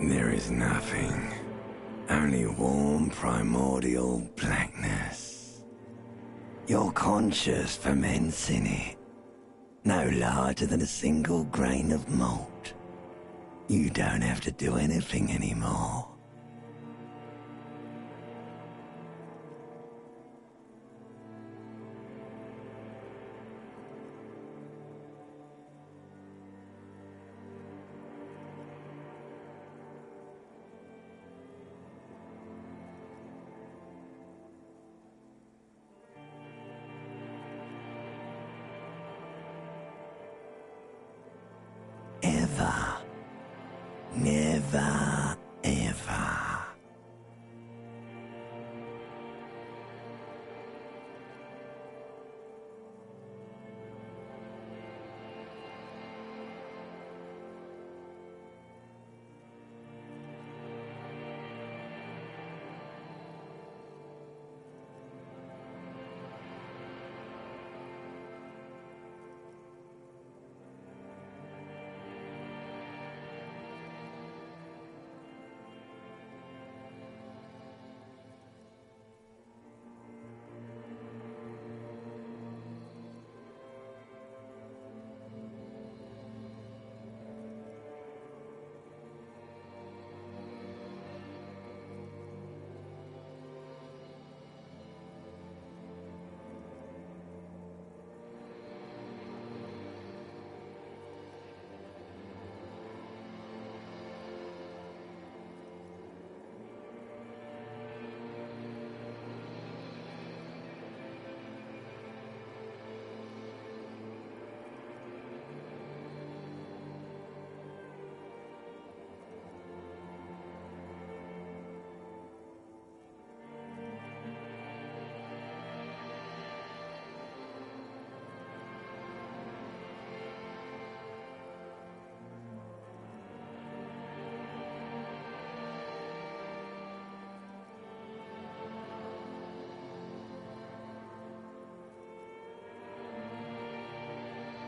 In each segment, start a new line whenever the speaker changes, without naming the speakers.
There is nothing. Only warm primordial blackness. Your conscious ferments in it. No larger than a single grain of malt. You don't have to do anything anymore. Ever. Never, ever.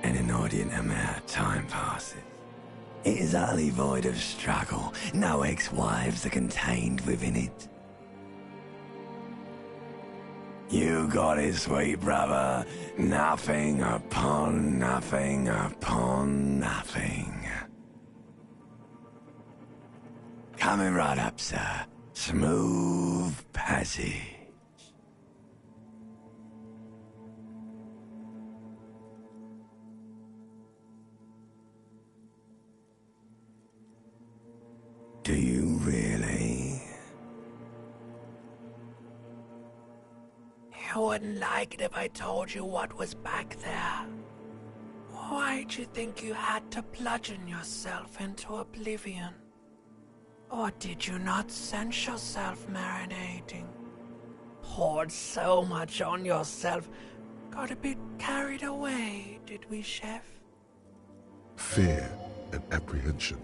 An inordinate amount of time passes. It is utterly void of struggle. No ex-wives are contained within it. You got it, sweet brother. Nothing upon nothing upon nothing. Coming right up, sir. Smooth passage. Do you really?
You wouldn't like it if I told you what was back there. Why'd you think you had to bludgeon yourself into oblivion? Or did you not sense yourself marinating? Poured so much on yourself, got a bit carried away, did we, Chef?
Fear and apprehension.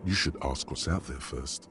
You should ask what's out there first.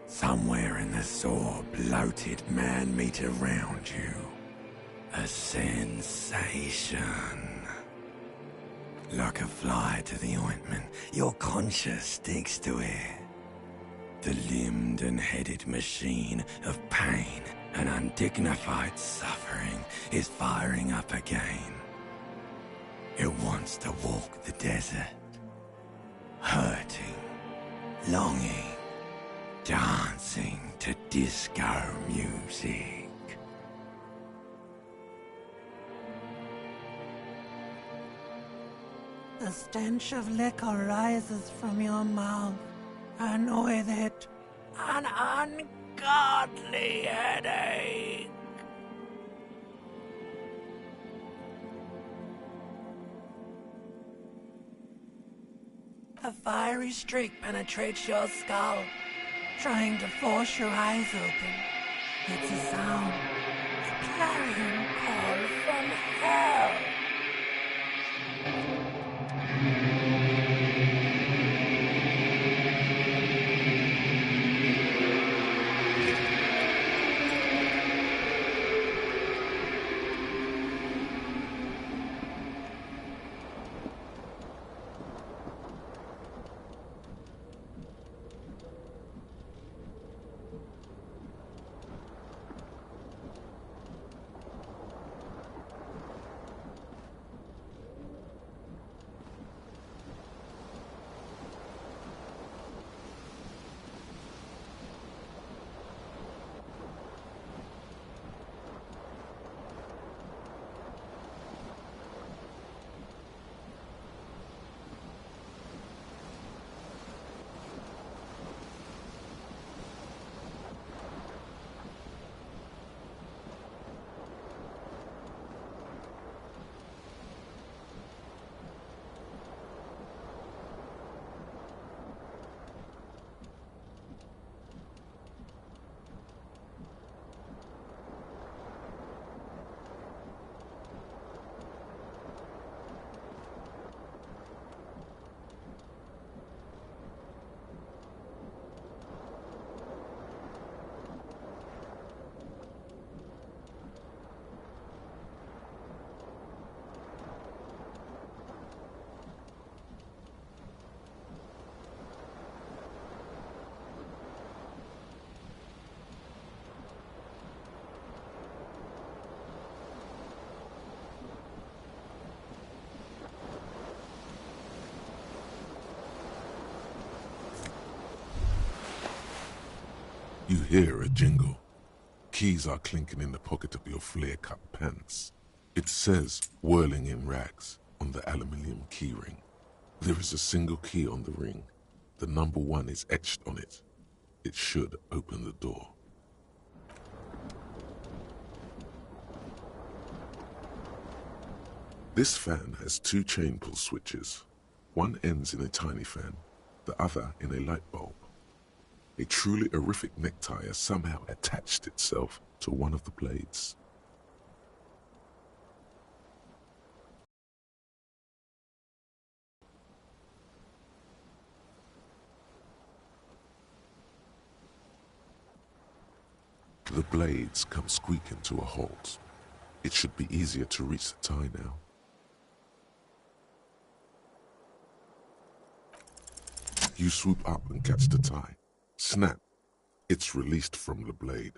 Somewhere in the sore, bloated man-meat around you. A sensation. Like a fly to the ointment, your conscience sticks to it. The limbed and headed machine of pain and undignified suffering is firing up again. It wants to walk the desert, hurting, longing, dancing to disco music.
The stench of liquor rises from your mouth, and with it, an ungodly headache. A fiery streak penetrates your skull, trying to force your eyes open. It's a sound, a clarion call from hell.
You hear a jingle. Keys are clinking in the pocket of your flare-cut pants. It says, whirling in rags, on the aluminium keyring. There is a single key on the ring. The number 1 is etched on it. It should open the door. This fan has 2 chain pull switches. One ends in a tiny fan, the other in a light bulb. A truly horrific necktie has somehow attached itself to one of the blades. The blades come squeaking to a halt. It should be easier to reach the tie now. You swoop up and catch the tie. Snap! It's released from the blade.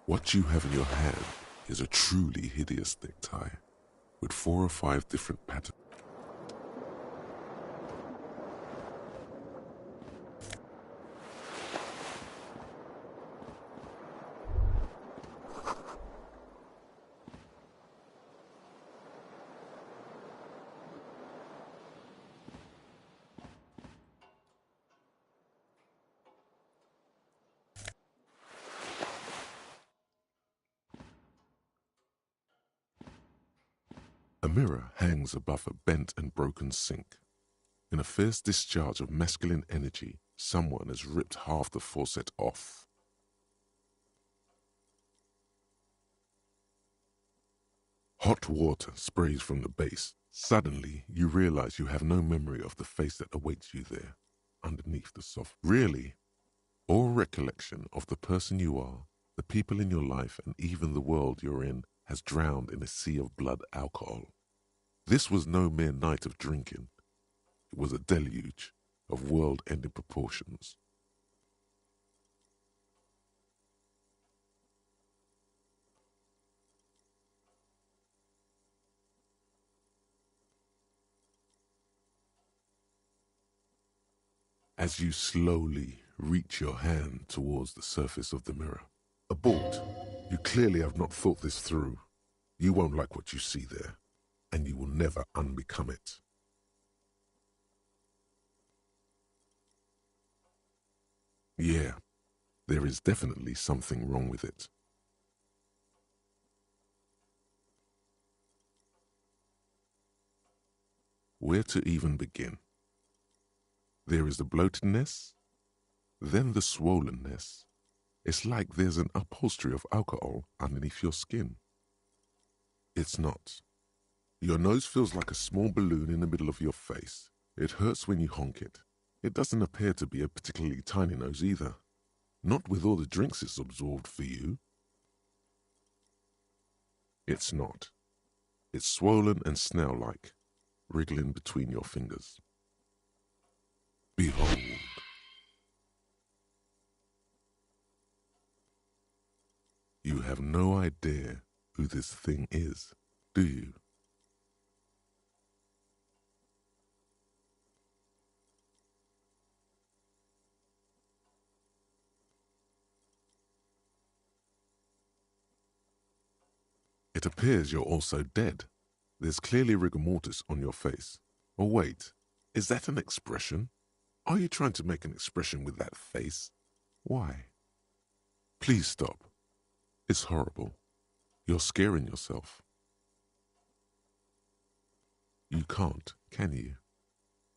What you have in your hand is a truly hideous necktie, with 4 or 5 different patterns. A mirror hangs above a bent and broken sink. In a fierce discharge of masculine energy, someone has ripped half the faucet off. Hot water sprays from the base, Suddenly, you realize you have no memory of the face that awaits you there, underneath the soft. Really, all recollection of the person you are, the people in your life, and even the world you're in has drowned in a sea of blood alcohol. This was no mere night of drinking. It was a deluge of world-ending proportions. As you slowly reach your hand towards the surface of the mirror. Abort. You clearly have not thought this through. You won't like what you see there, and you will never unbecome it. Yeah, there is definitely something wrong with it. Where to even begin? There is the bloatedness, then the swollenness. It's like there's an upholstery of alcohol underneath your skin. It's not. Your nose feels like a small balloon in the middle of your face. It hurts when you honk it. It doesn't appear to be a particularly tiny nose either. Not with all the drinks it's absorbed for you. It's not. It's swollen and snail-like, wriggling between your fingers. Behold. You have no idea who this thing is, do you? It appears you're also dead. There's clearly rigor mortis on your face. Or wait, is that an expression? Are you trying to make an expression with that face? Why? Please stop. It's horrible. You're scaring yourself. You can't, can you?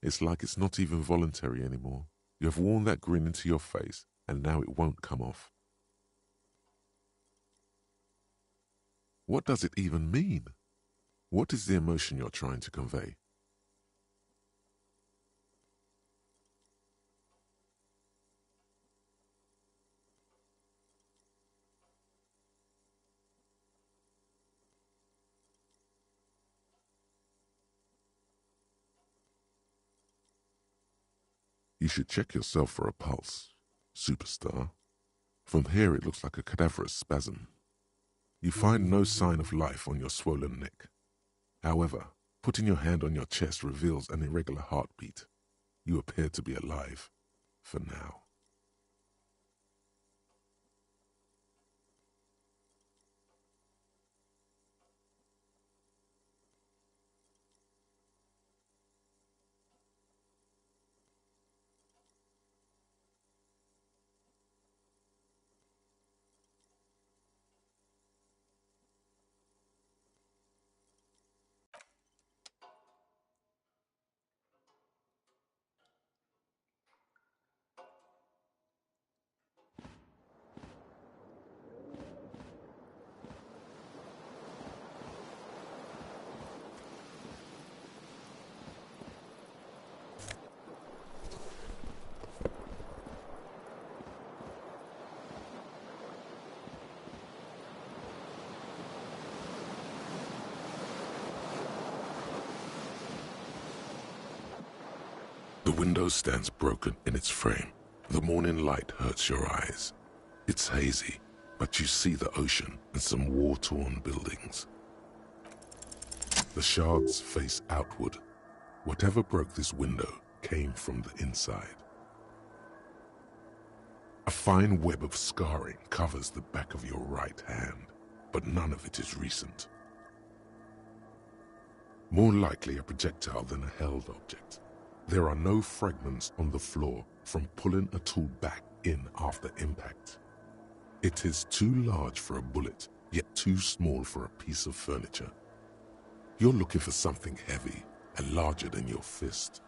It's like it's not even voluntary anymore. You have worn that grin into your face, and now it won't come off. What does it even mean? What is the emotion you're trying to convey? You should check yourself for a pulse, superstar. From here it looks like a cadaverous spasm. You find no sign of life on your swollen neck. However, putting your hand on your chest reveals an irregular heartbeat. You appear to be alive, for now. The window stands broken in its frame. The morning light hurts your eyes. It's hazy, but you see the ocean and some war-torn buildings. The shards face outward. Whatever broke this window came from the inside. A fine web of scarring covers the back of your right hand, but none of it is recent. More likely a projectile than a held object. There are no fragments on the floor from pulling a tool back in after impact. It is too large for a bullet, yet too small for a piece of furniture. You're looking for something heavy and larger than your fist.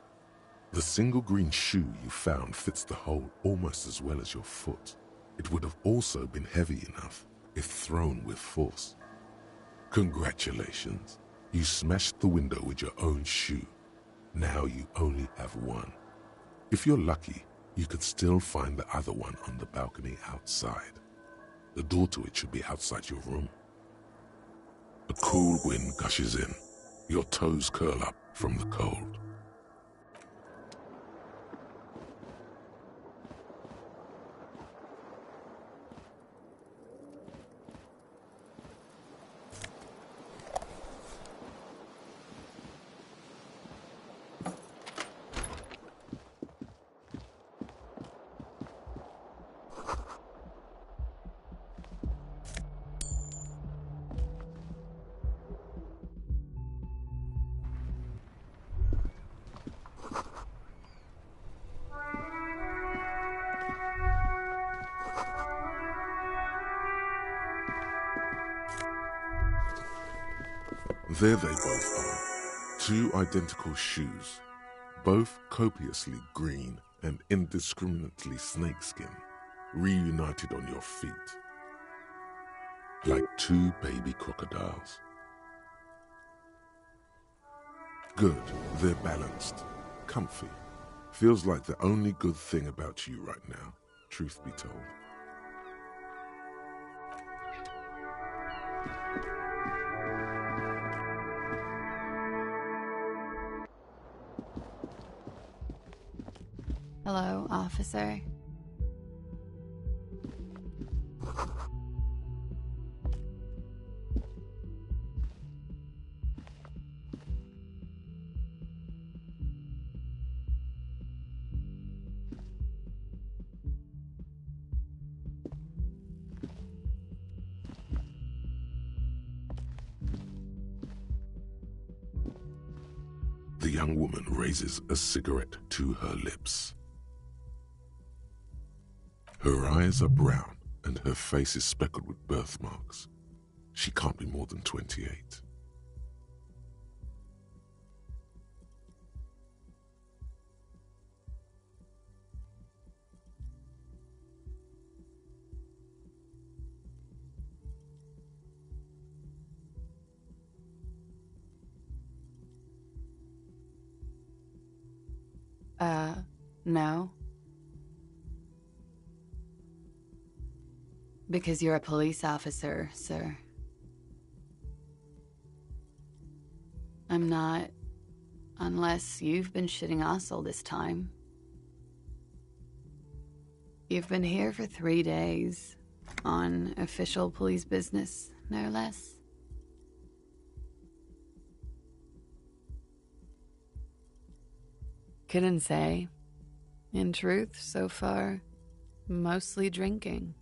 The single green shoe you found fits the hole almost as well as your foot. It would have also been heavy enough if thrown with force. Congratulations, You smashed the window with your own shoe. Now you only have one. If you're lucky, you could still find the other one on the balcony outside. The door to it should be outside your room. A cool wind gushes in. Your toes curl up from the cold. There they both are, two identical shoes, both copiously green and indiscriminately snakeskin, reunited on your feet, like two baby crocodiles. Good, they're balanced, comfy. Feels like the only good thing about you right now, truth be told.
Hello, officer.
The young woman raises a cigarette to her lips. Her eyes are brown and her face is speckled with birthmarks. She can't be more than 28.
No. Because you're a police officer, sir. I'm not, unless you've been shitting us all this time. You've been here for 3 days, on official police business, no less. Couldn't say. In truth, so far, mostly drinking.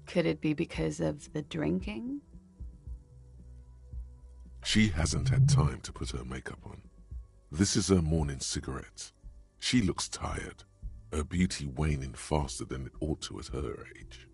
Could it be because of the drinking?
She hasn't had time to put her makeup on. This is her morning cigarette. She looks tired, her beauty waning faster than it ought to at her age.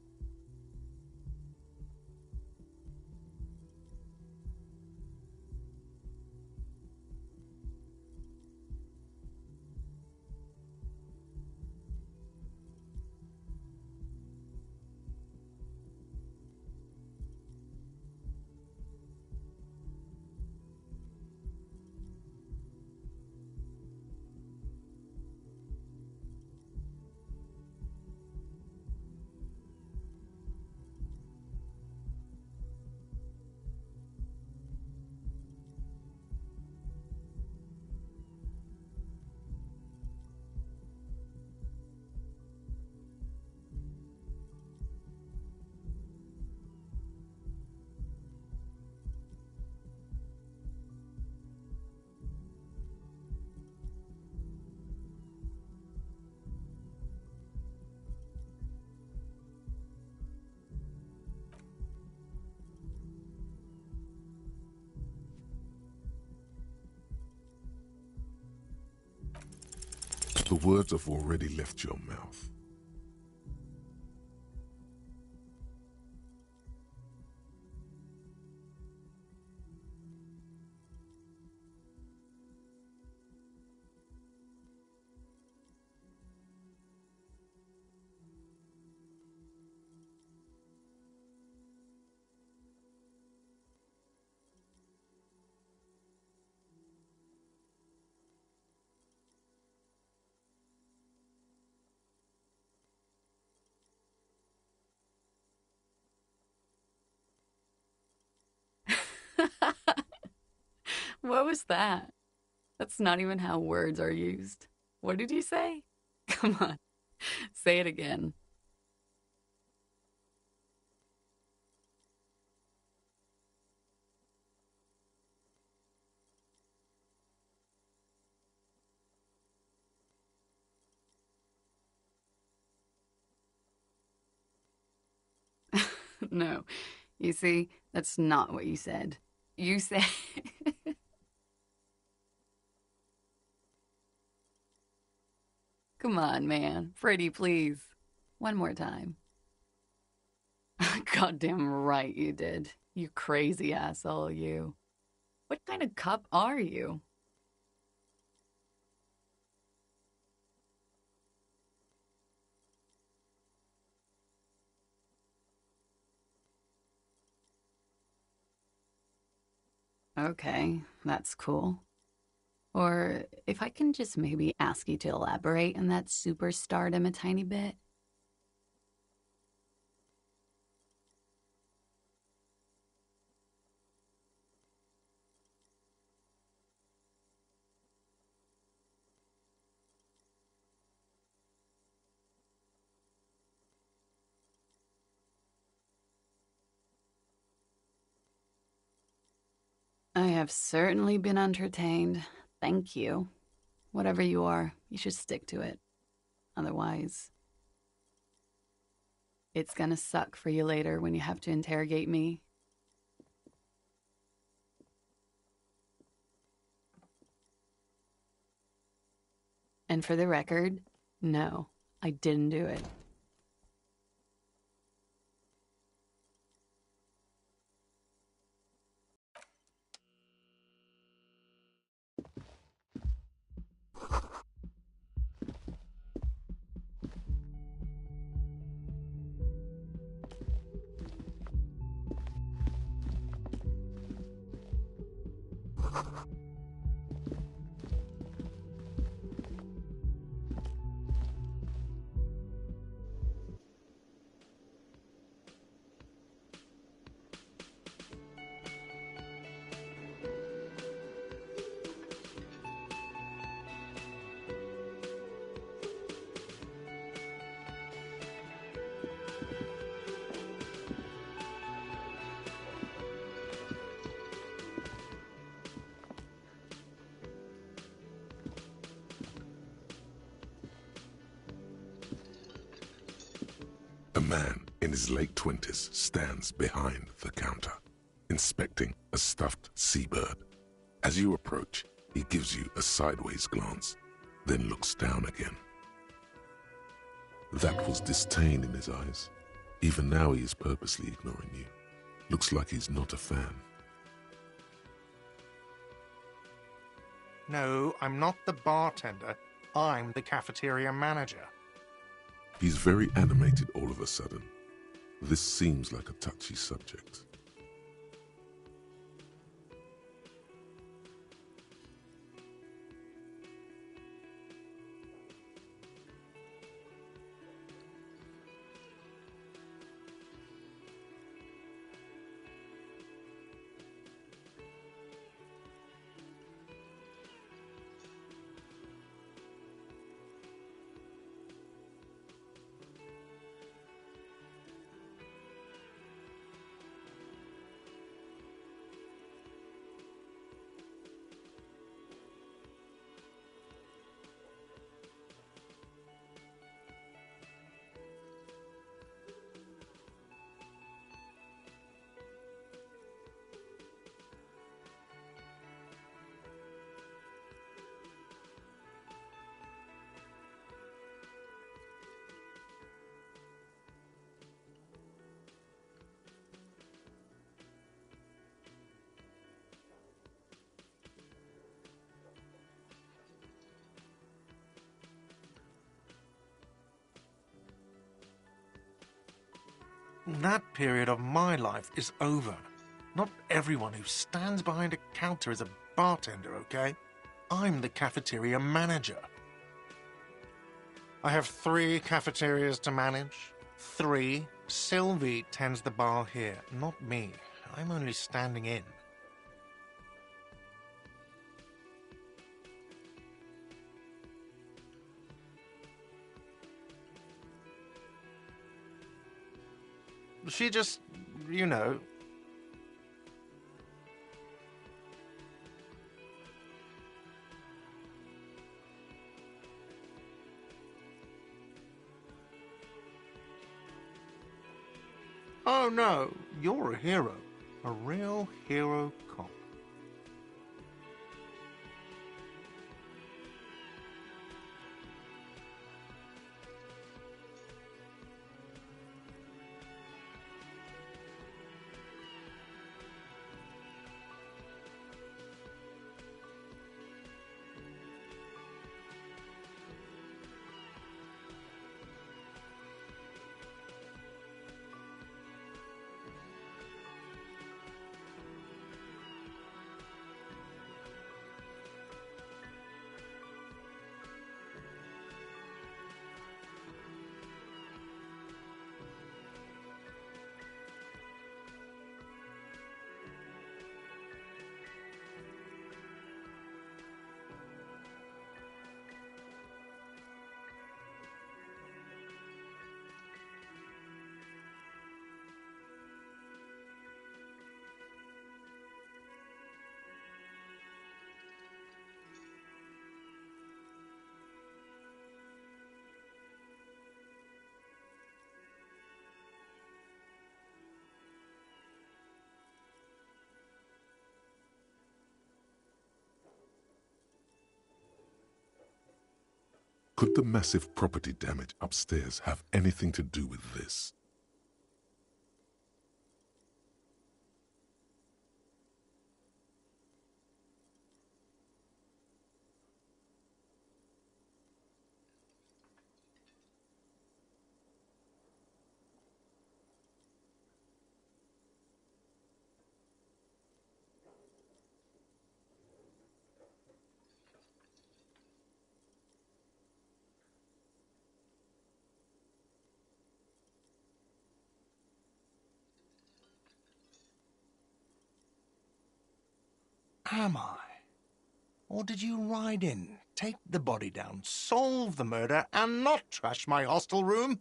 The words have already left your mouth.
What was that? That's not even how words are used. What did you say? Come on, say it again. No, you see, that's not what you said. You said. Come on, man. Pretty, please. One more time. Goddamn right you did. You crazy asshole, you. What kind of cup are you? Okay, that's cool. Or if I can just maybe ask you to elaborate on that superstardom a tiny bit. I have certainly been entertained. Thank you. Whatever you are, you should stick to it. Otherwise, it's gonna suck for you later when you have to interrogate me. And for the record, no, I didn't do it.
A man in his late 20s stands behind the counter, inspecting a stuffed seabird. As you approach, he gives you a sideways glance, then looks down again. That was disdain in his eyes. Even now he is purposely ignoring you. Looks like he's not a fan.
No, I'm not the bartender. I'm the cafeteria manager.
He's very animated all of a sudden. This seems like a touchy subject.
That period of my life is over. Not everyone who stands behind a counter is a bartender, okay? I'm the cafeteria manager. I have 3 cafeterias to manage. 3. Sylvie tends the bar here, not me. I'm only standing in. She just, you know... Oh no, you're a hero. A real hero cop.
Could the massive property damage upstairs have anything to do with this?
Am I? Or did you ride in, take the body down, solve the murder, and not trash my hostel room?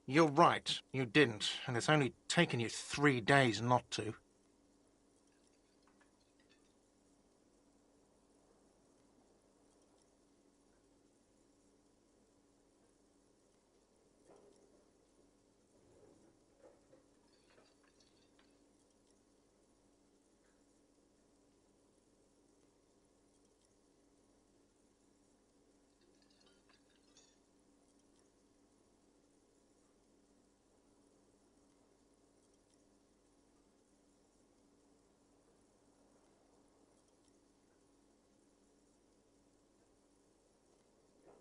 You're right, you didn't, and it's only taken you 3 days not to.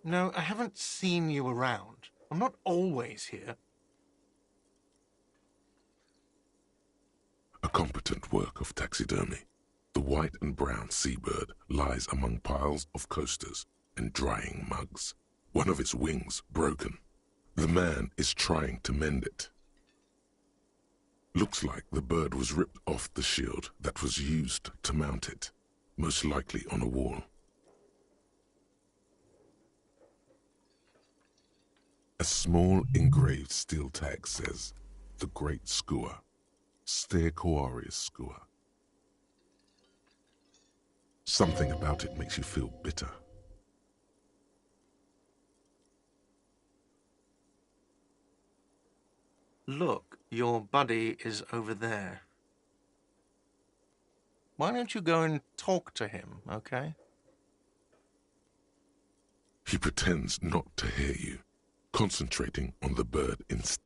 No, I haven't seen you around. I'm not always here.
A competent work of taxidermy. The white and brown seabird lies among piles of coasters and drying mugs. One of its wings broken. The man is trying to mend it. Looks like the bird was ripped off the shield that was used to mount it, most likely on a wall. A small engraved steel tag says, "The Great Skua, Stegoarius Skua." Something about it makes you feel bitter.
Look, your buddy is over there. Why don't you go and talk to him, okay?
He pretends not to hear you, concentrating on the bird instead.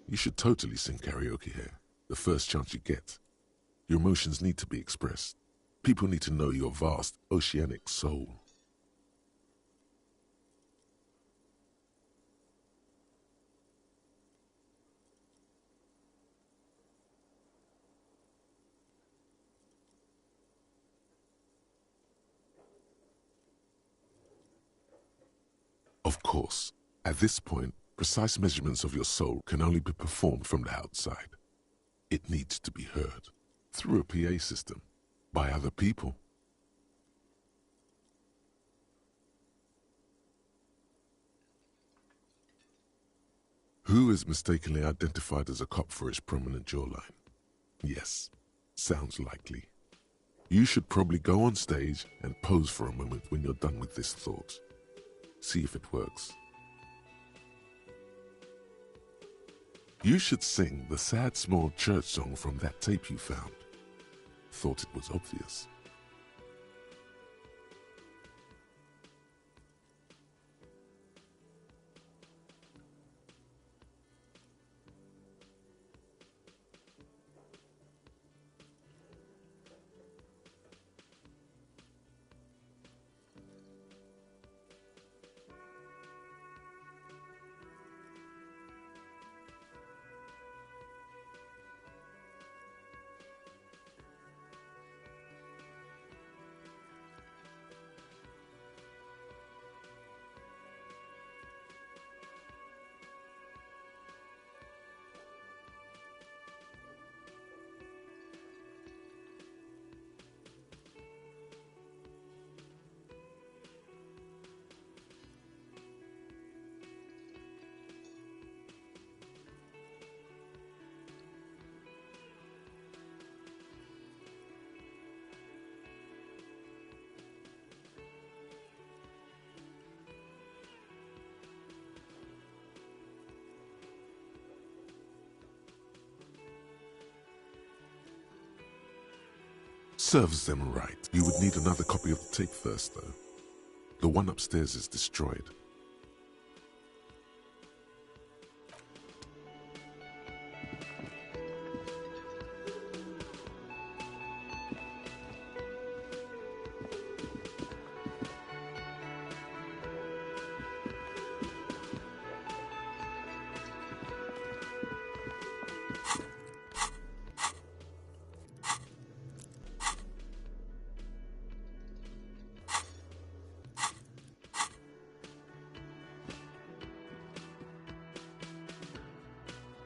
You should totally sing karaoke here, the first chance you get. Your emotions need to be expressed. People need to know your vast, oceanic soul. Of course, at this point, precise measurements of your soul can only be performed from the outside. It needs to be heard, through a PA system, by other people. Who is mistakenly identified as a cop for his prominent jawline? Yes, sounds likely. You should probably go on stage and pose for a moment when you're done with this thought. See if it works. You should sing the sad small church song from that tape you found. Thought it was obvious. Serves them right. You would need another copy of the tape first, though. The one upstairs is destroyed.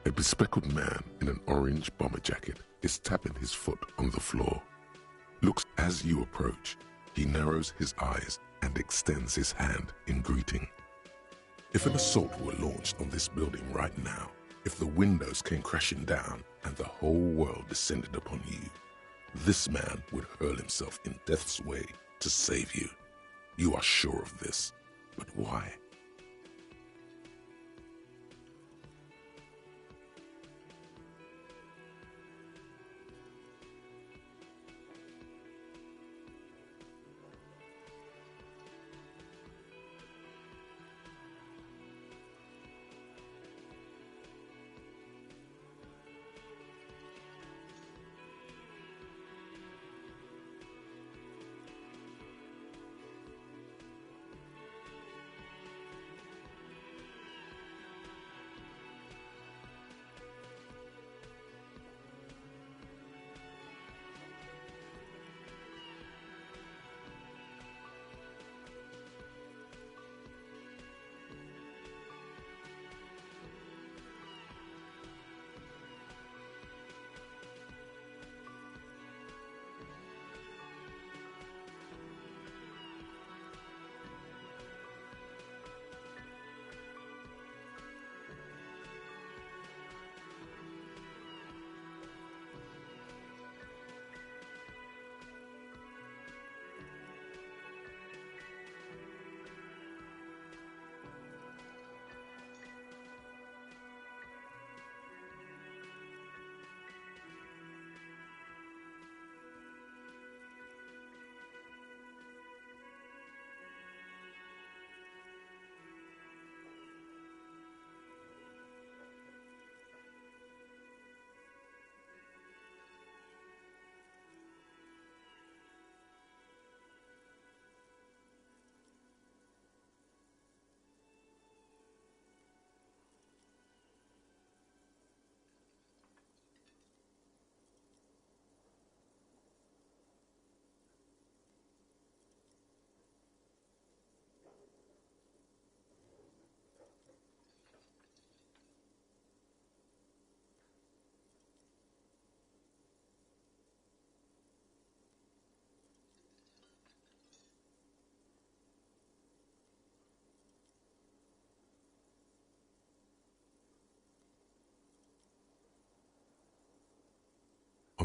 A bespectacled man in an orange bomber jacket is tapping his foot on the floor. Looks as you approach. He narrows his eyes and extends his hand in greeting. If an assault were launched on this building right now, if the windows came crashing down and the whole world descended upon you, this man would hurl himself in death's way to save you. You are sure of this, but why?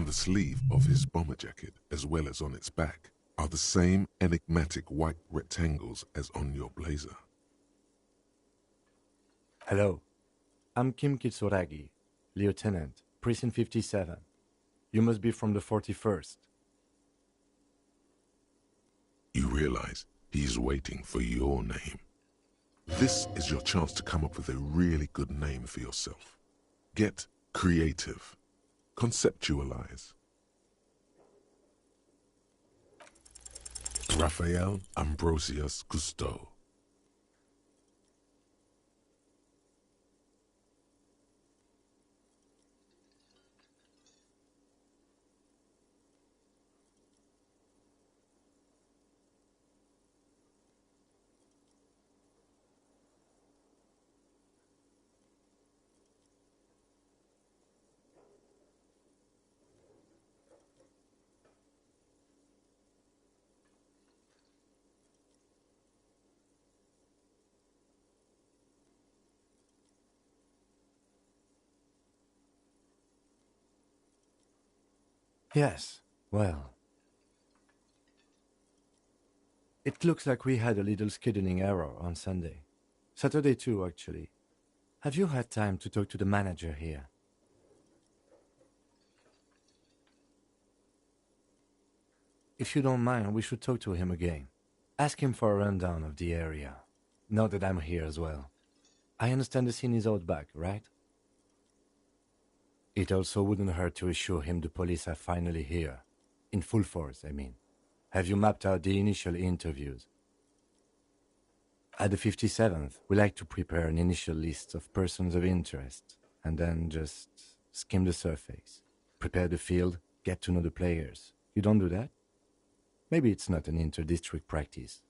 the sleeve of his bomber jacket, as well as on its back, are the same enigmatic white rectangles as on your blazer.
Hello, I'm Kim Kitsuragi, Lieutenant, Precinct 57. You must be from the 41st.
You realize he's waiting for your name. This is your chance to come up with a really good name for yourself. Get creative. Conceptualize. Raphael Ambrosius Cousteau.
Yes, well. It looks like we had a little scheduling error on Sunday. Saturday too, actually. Have you had time to talk to the manager here? If you don't mind, we should talk to him again. Ask him for a rundown of the area. Now that I'm here as well. I understand the scene is out back, right? It also wouldn't hurt to assure him the police are finally here. In full force, I mean. Have you mapped out the initial interviews? At the 57th, we like to prepare an initial list of persons of interest, and then just skim the surface. Prepare the field, get to know the players. You don't do that? Maybe it's not an inter-district practice.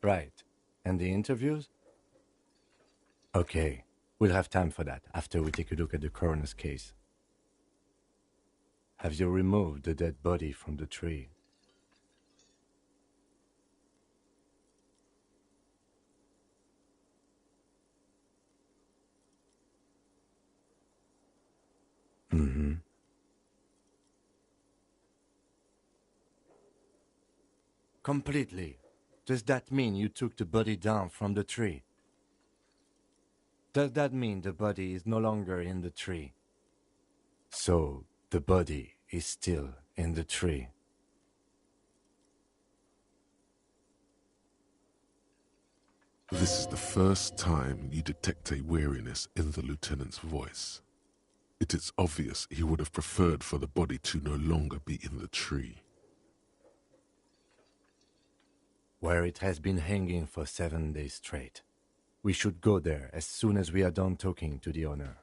Right. And the interviews? Okay. We'll have time for that after we take a look at the coroner's case. Have you removed the dead body from the tree? Mm-hmm. Completely. Does that mean you took the body down from the tree? Does that mean the body is no longer in the tree? So, the body is still in the tree.
This is the first time you detect a weariness in the lieutenant's voice. It is obvious he would have preferred for the body to no longer be in the tree.
Where it has been hanging for 7 days straight. We should go there as soon as we are done talking to the owner.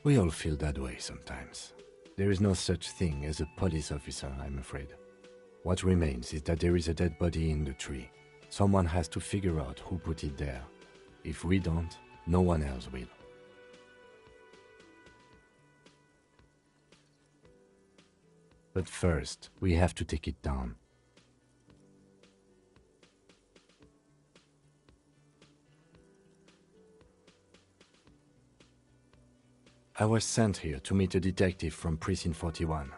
We all feel that way sometimes. There is no such thing as a police officer, I'm afraid. What remains is that there is a dead body in the tree. Someone has to figure out who put it there. If we don't, no one else will. But first, we have to take it down. I was sent here to meet a detective from Precinct 41.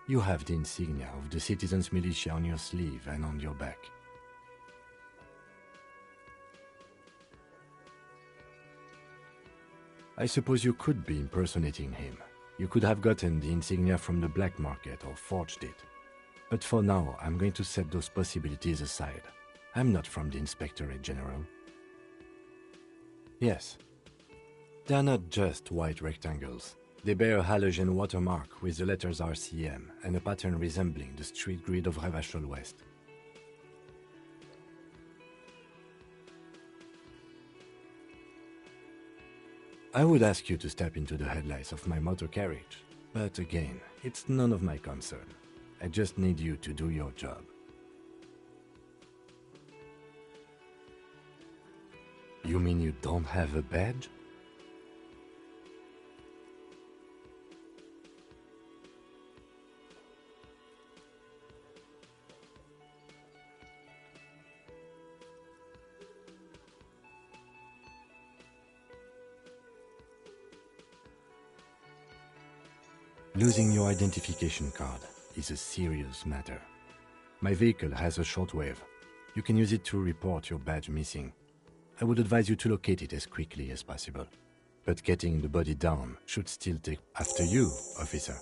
You have the insignia of the Citizens Militia on your sleeve and on your back. I suppose you could be impersonating him. You could have gotten the insignia from the black market or forged it. But for now, I'm going to set those possibilities aside. I'm not from the Inspectorate General. Yes. They're not just white rectangles. They bear a halogen watermark with the letters RCM and a pattern resembling the street grid of Revachol West. I would ask you to step into the headlights of my motor carriage, but again, it's none of my concern. I just need you to do your job. You mean you don't have a badge? Losing your identification card is a serious matter. My vehicle has a shortwave. You can use it to report your badge missing. I would advise you to locate it as quickly as possible. But getting the body down should still take after you, officer.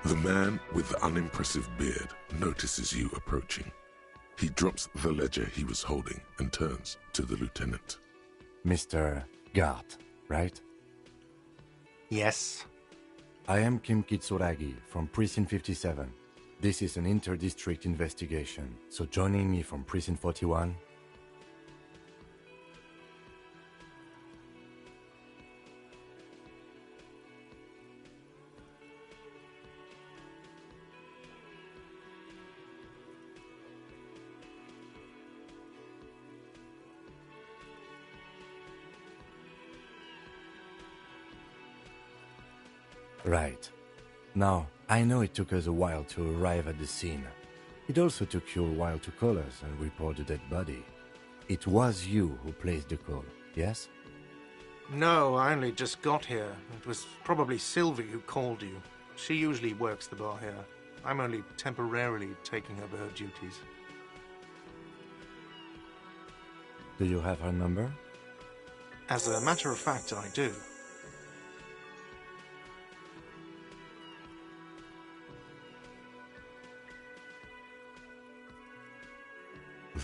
The man with the unimpressive beard notices you approaching. He drops the ledger he was holding and turns to the lieutenant.
Mr. Gart, right?
Yes.
I am Kim Kitsuragi from Precinct 57. This is an inter-district investigation, so joining me from Precinct 41... Right. Now, I know it took us a while to arrive at the scene. It also took you a while to call us and report the dead body. It was you who placed the call, yes?
No, I only just got here. It was probably Sylvie who called you. She usually works the bar here. I'm only temporarily taking over her duties.
Do you have her number?
As a matter of fact, I do.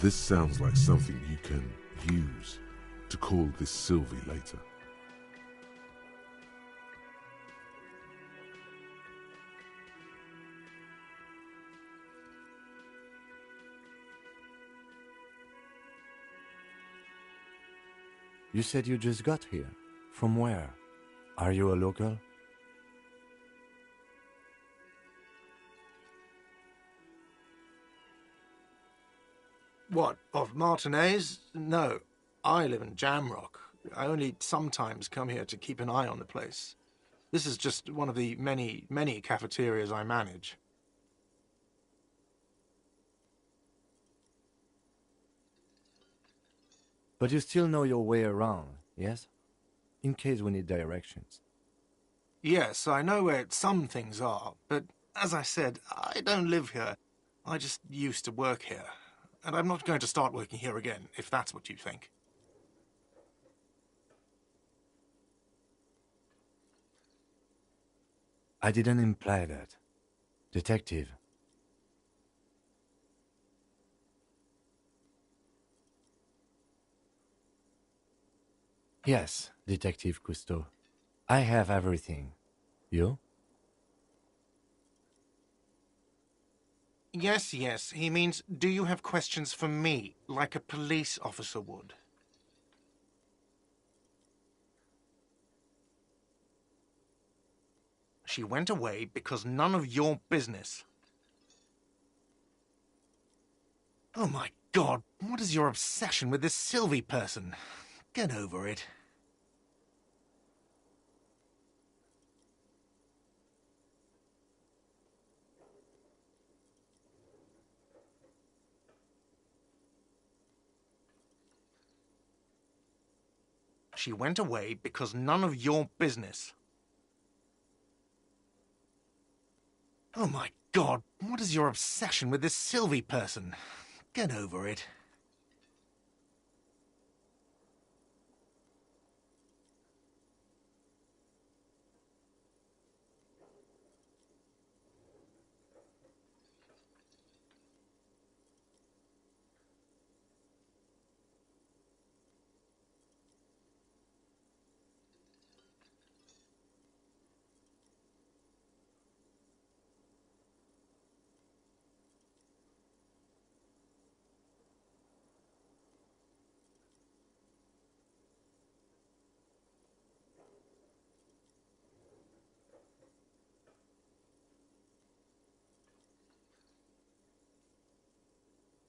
This sounds like something you can use to call this Sylvie later.
You said you just got here. From where? Are you a local?
What, of Martinez? No, I live in Jamrock. I only sometimes come here to keep an eye on the place. This is just one of the many, many cafeterias I manage.
But you still know your way around, yes? In case we need directions.
Yes, I know where some things are, but as I said, I don't live here. I just used to work here. And I'm not going to start working here again, if that's what you think.
I didn't imply that. Detective. Yes, Detective Cousteau. I have everything. You?
Yes, yes. He means, do you have questions for me, like a police officer would? She went away because none of your business. Oh my God, what is your obsession with this Sylvie person? Get over it. She went away because none of your business. Oh my God, what is your obsession with this Sylvie person? Get over it.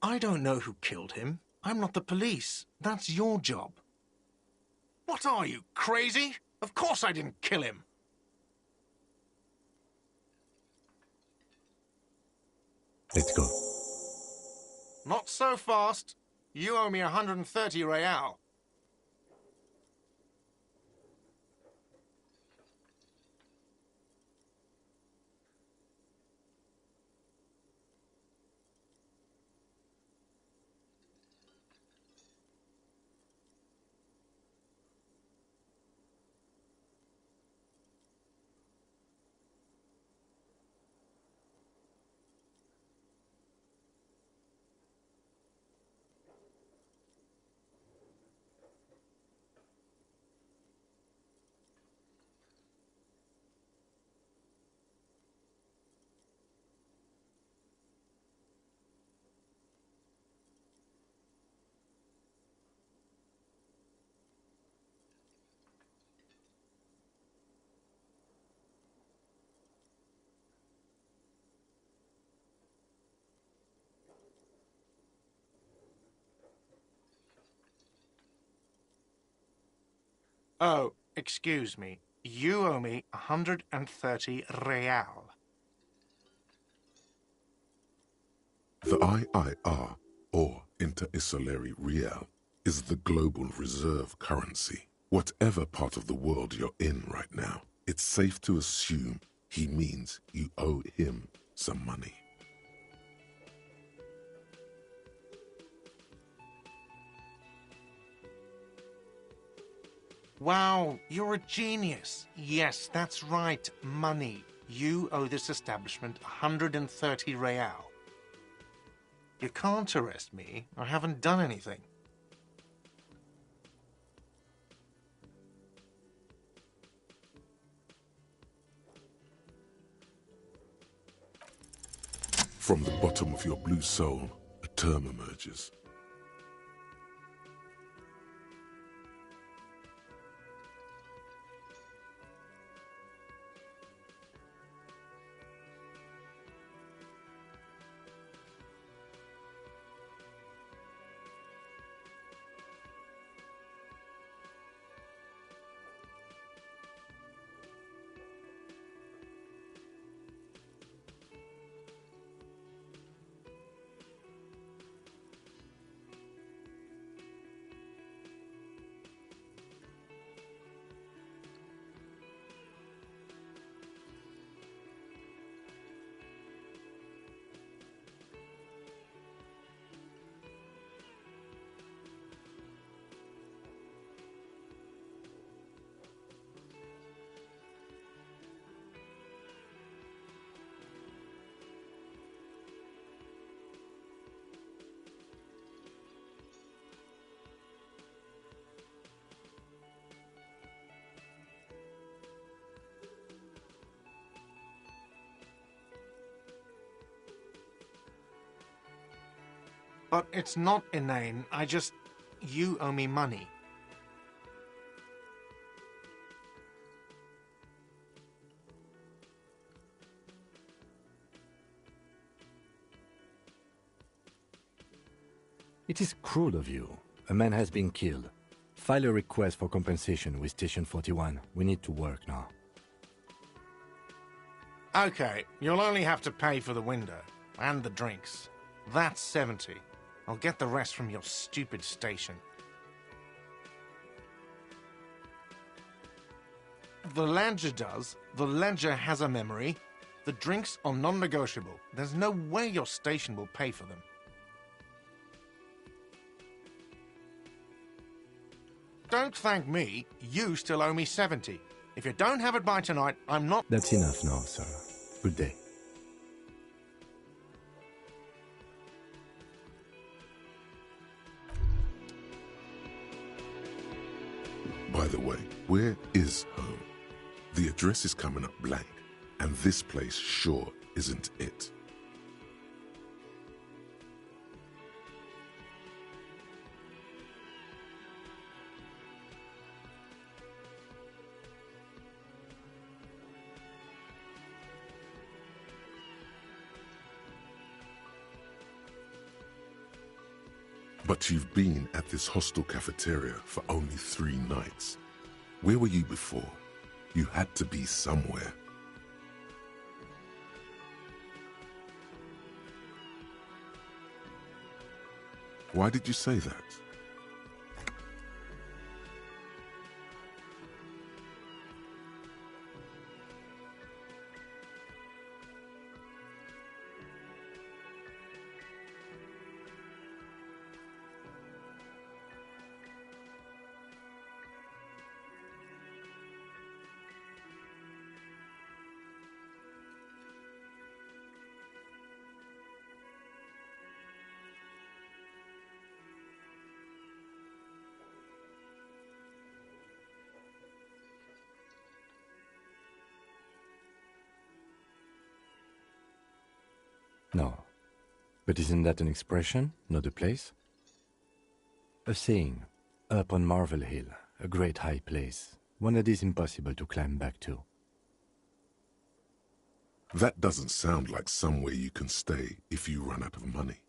I don't know who killed him. I'm not the police. That's your job. What are you, crazy? Of course I didn't kill him.
Let's go.
Not so fast. You owe me 130 real. Oh, excuse me. You owe me 130 real.
The IIR, or Inter-Isolary Real, is the global reserve currency. Whatever part of the world you're in right now, it's safe to assume he means you owe him some money.
Wow, you're a genius. Yes, that's right, money. You owe this establishment 130 real. You can't arrest me. I haven't done anything.
From the bottom of your blue soul, a term emerges.
But it's not inane. You owe me money.
It is cruel of you. A man has been killed. File a request for compensation with Station 41. We need to work now.
Okay, you'll only have to pay for the window and the drinks. That's 70. I'll get the rest from your stupid station. The ledger does. The ledger has a memory. The drinks are non-negotiable. There's no way your station will pay for them. Don't thank me. You still owe me 70. If you don't have it by tonight, I'm not...
That's enough now, sir. Good day.
By the way, where is home? The address is coming up blank, and this place sure isn't it. But you've been at this hostel cafeteria for only 3 nights. Where were you before? You had to be somewhere. Why did you say that?
No. But isn't that an expression, not a place? A saying, up on Marvel Hill, a great high place, one that is impossible to climb back to.
That doesn't sound like somewhere you can stay if you run out of money.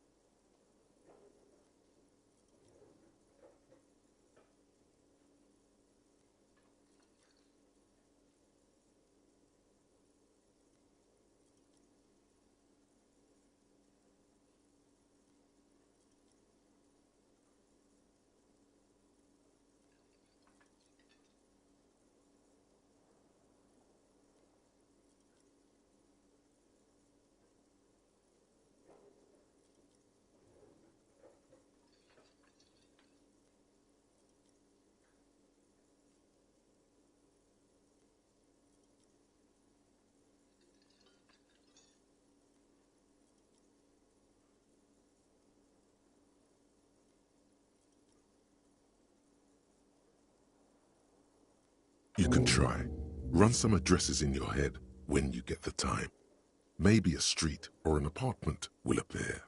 You can try. Run some addresses in your head when you get the time. Maybe a street or an apartment will appear.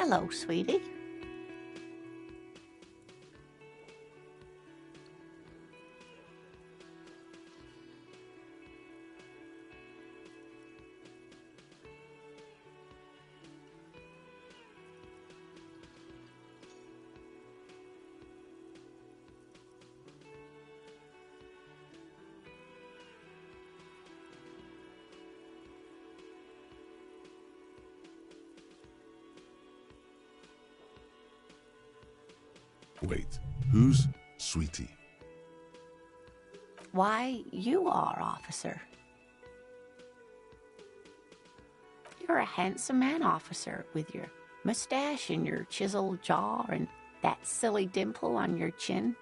Hello, sweetie.
Wait, who's Sweetie?
Why, you are, officer. You're a handsome man, officer, with your mustache and your chiseled jaw and that silly dimple on your chin.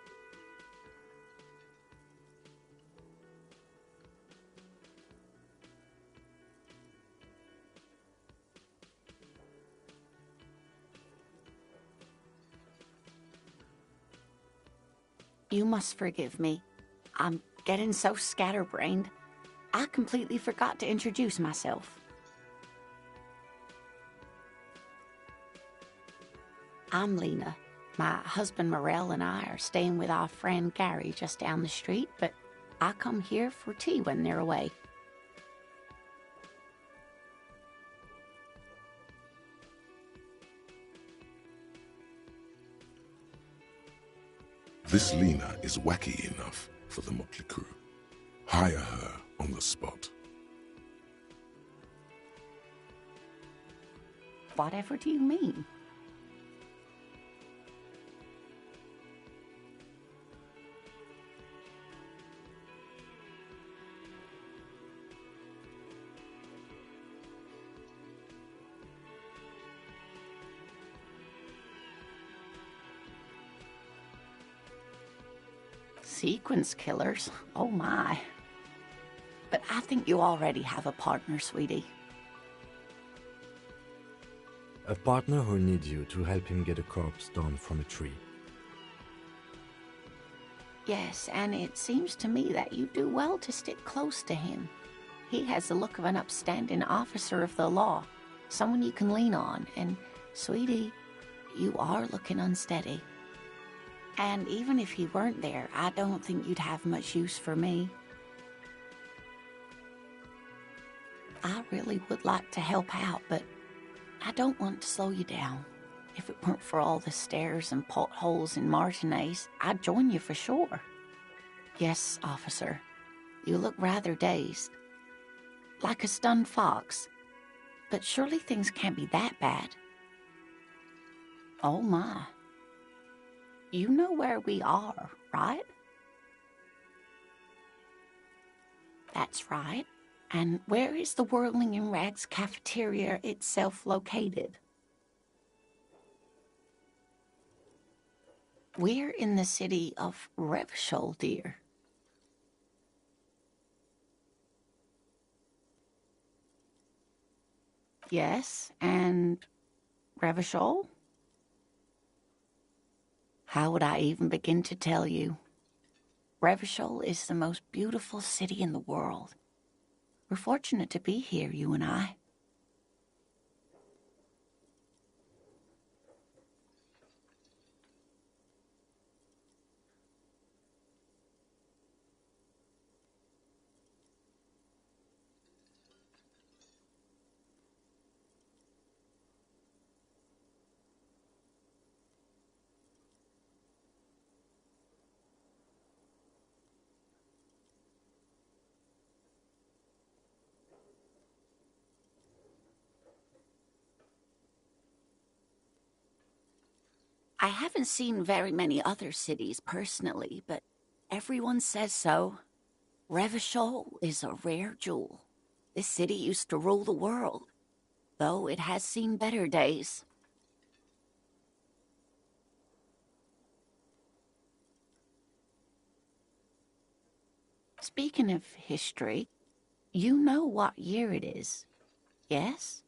You must forgive me. I'm getting so scatterbrained. I completely forgot to introduce myself. I'm Lena. My husband Morel and I are staying with our friend Gary just down the street, but I come here for tea when they're away.
This Lena is wacky enough for the Motley Crew. Hire her on the spot.
Whatever do you mean? Sequence killers? Oh my. But I think you already have a partner, sweetie.
A partner who needs you to help him get a corpse down from a tree.
Yes, and it seems to me that you do well to stick close to him. He has the look of an upstanding officer of the law, someone you can lean on, and, sweetie, you are looking unsteady. And even if he weren't there, I don't think you'd have much use for me. I really would like to help out, but I don't want to slow you down. If it weren't for all the stairs and potholes in Martinez, I'd join you for sure. Yes, officer, you look rather dazed. Like a stunned fox. But surely things can't be that bad. Oh my. You know where we are, right? That's right. And where is the Whirling in Rags cafeteria itself located? We're in the city of Revachol, dear. Yes, and Revachol? How would I even begin to tell you? Revachol is the most beautiful city in the world. We're fortunate to be here, you and I. I haven't seen very many other cities personally, but everyone says so. Revachol is a rare jewel. This city used to rule the world, though it has seen better days. Speaking of history, you know what year it is, yes?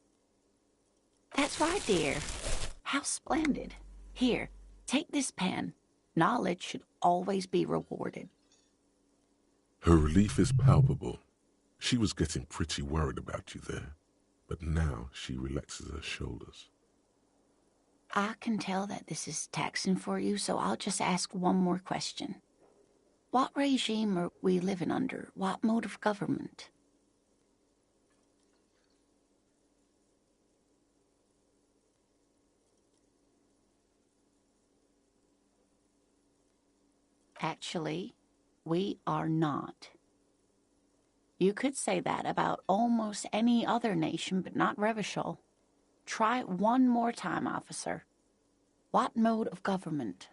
That's right, dear. How splendid. Here, take this pen. Knowledge should always be rewarded.
Her relief is palpable. She was getting pretty worried about you there, but now she relaxes her shoulders.
I can tell that this is taxing for you, so I'll just ask one more question. What regime are we living under? What mode of government? Actually, we are not. You could say that about almost any other nation, but not Revachol. Try it one more time, officer. What mode of government?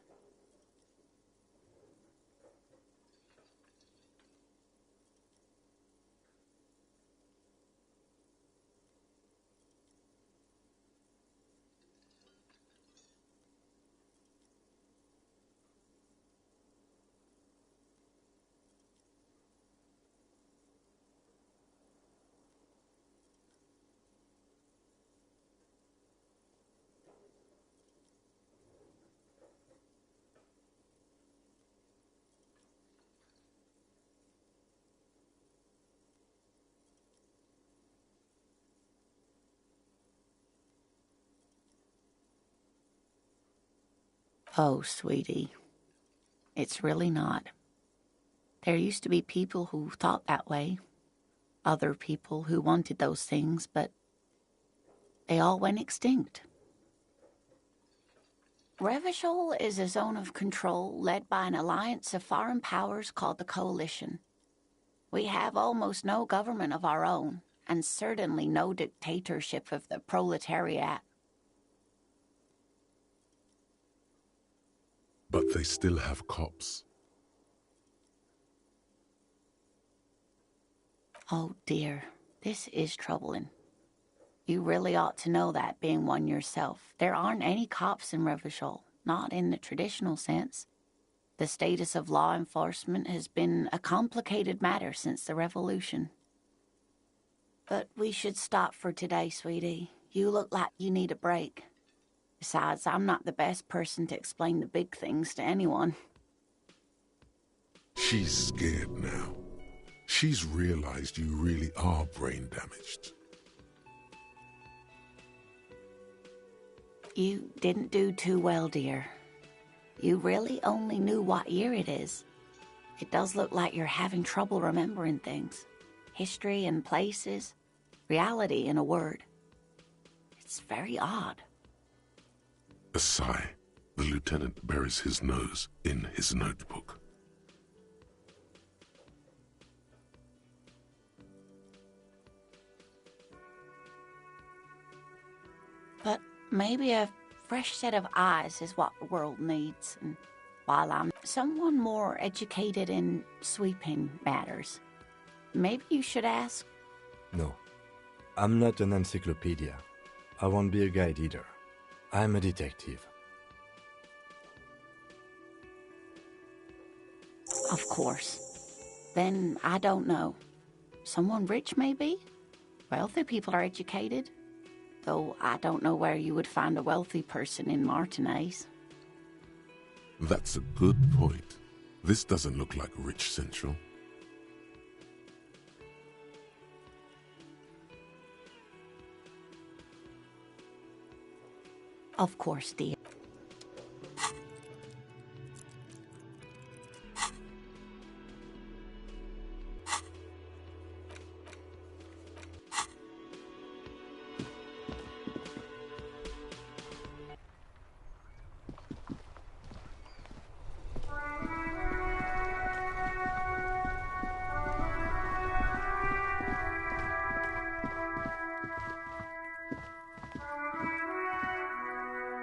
Oh, sweetie, it's really not. There used to be people who thought that way. Other people who wanted those things, but they all went extinct. Revachol is a zone of control led by an alliance of foreign powers called the Coalition. We have almost no government of our own, and certainly no dictatorship of the proletariat.
But they still have cops.
Oh dear, this is troubling. You really ought to know that, being one yourself. There aren't any cops in Revachol, not in the traditional sense. The status of law enforcement has been a complicated matter since the revolution. But we should stop for today, sweetie. You look like you need a break. Besides, I'm not the best person to explain the big things to anyone.
She's scared now. She's realized you really are brain damaged.
You didn't do too well, dear. You really only knew what year it is. It does look like you're having trouble remembering things. History and places. Reality, in a word. It's very odd.
A sigh. The lieutenant buries his nose in his notebook.
But maybe a fresh set of eyes is what the world needs. And while I'm someone more educated in sweeping matters, maybe you should ask.
No, I'm not an encyclopedia. I won't be a guide either. I'm a detective.
Of course. Then I don't know. Someone rich, maybe? Wealthy people are educated. Though I don't know where you would find a wealthy person in Martinez.
That's a good point. This doesn't look like Rich Central.
Of course, dear.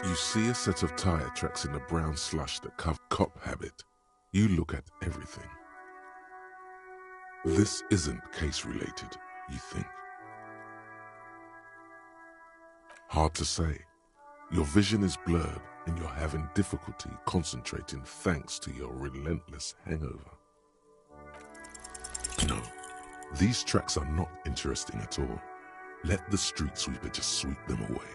You see a set of tire tracks in the brown slush that cover cop habit. You look at everything. This isn't case-related, you think. Hard to say. Your vision is blurred and you're having difficulty concentrating thanks to your relentless hangover. No, these tracks are not interesting at all. Let the street sweeper just sweep them away.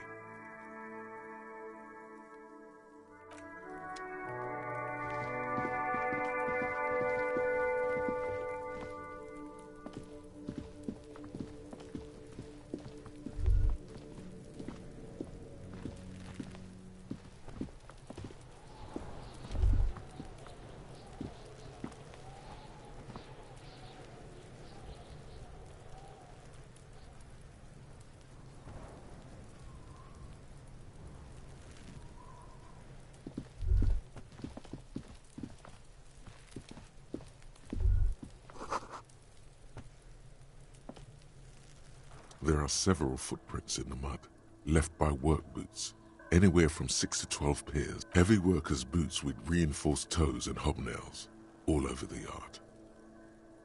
There are several footprints in the mud, left by work boots, anywhere from 6 to 12 pairs. Heavy workers' boots with reinforced toes and hobnails, all over the yard.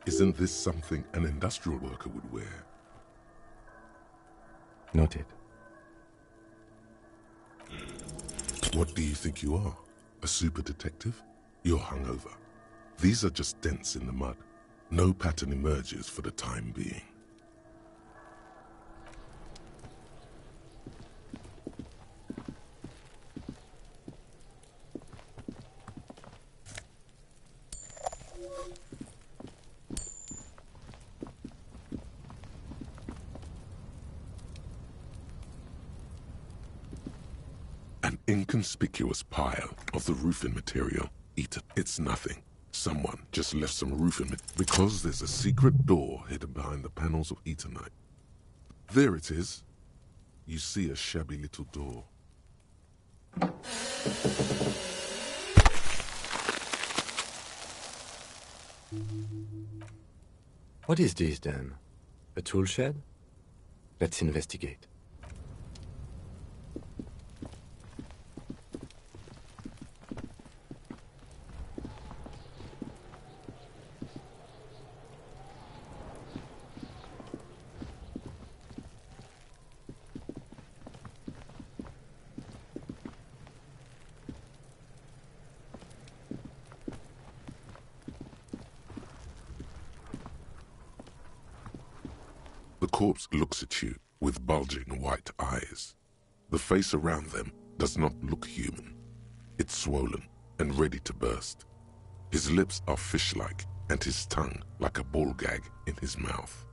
Isn't this something an industrial worker would wear?
Noted.
What do you think you are? A super detective? You're hungover. These are just dents in the mud. No pattern emerges for the time being. An inconspicuous pile of the roofing material. Eaten. It's nothing. Someone just left some roofing because there's a secret door hidden behind the panels of Eternite. There it is. You see a shabby little door.
What is this then? A tool shed? Let's investigate.
The corpse looks at you with bulging white eyes. The face around them does not look human. It's swollen and ready to burst. His lips are fish-like and his tongue like a ball gag in his mouth.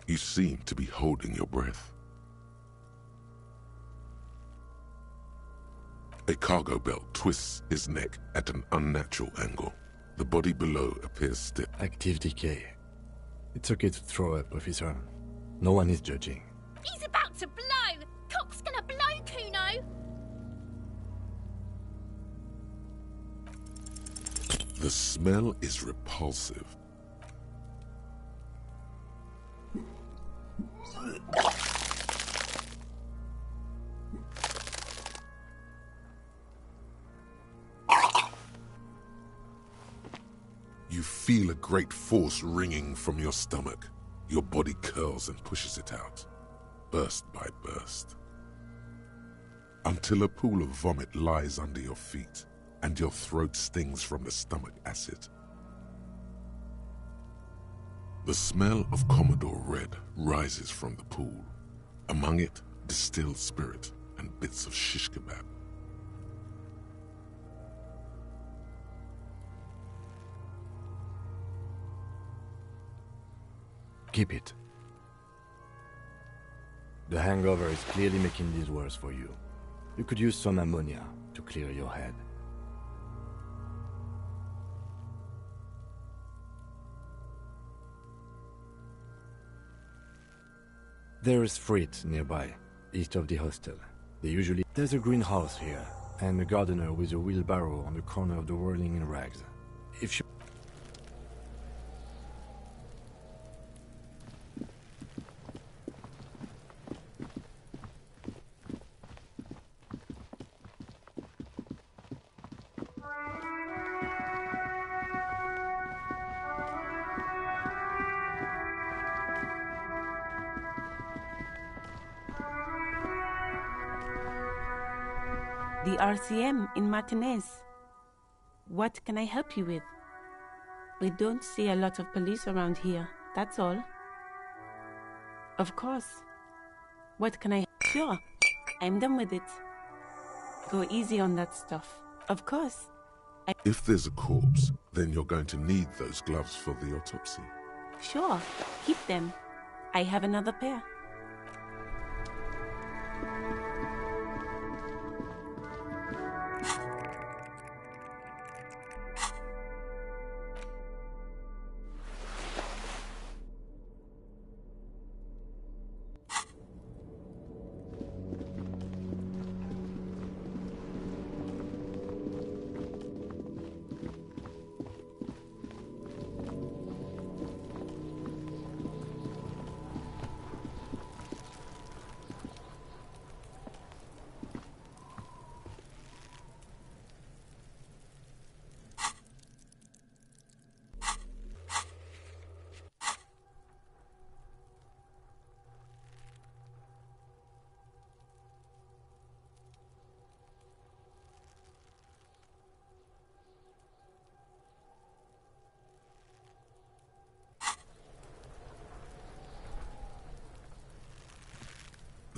You seem to be holding your breath. A cargo belt twists his neck at an unnatural angle. The body below appears stiff.
Active decay. It's okay to throw up, officer. No one is judging.
He's about to blow! Cock's gonna blow, Kuno!
The smell is repulsive. You feel a great force ringing from your stomach. Your body curls and pushes it out, burst by burst, until a pool of vomit lies under your feet and your throat stings from the stomach acid. The smell of Commodore Red rises from the pool. Among it, distilled spirit and bits of shish kebab.
Keep it. The hangover is clearly making this worse for you. You could use some ammonia to clear your head. There is freight nearby, east of the hostel. There's a greenhouse here, and a gardener with a wheelbarrow on the corner of the whirling in rags. If you...
The RCM in Martinez. What can I help you with? We don't see a lot of police around here, that's all. Of course. What can I... Sure, I'm done with it. Go easy on that stuff. Of course.
If there's a corpse, then you're going to need those gloves for the autopsy.
Sure, keep them. I have another pair.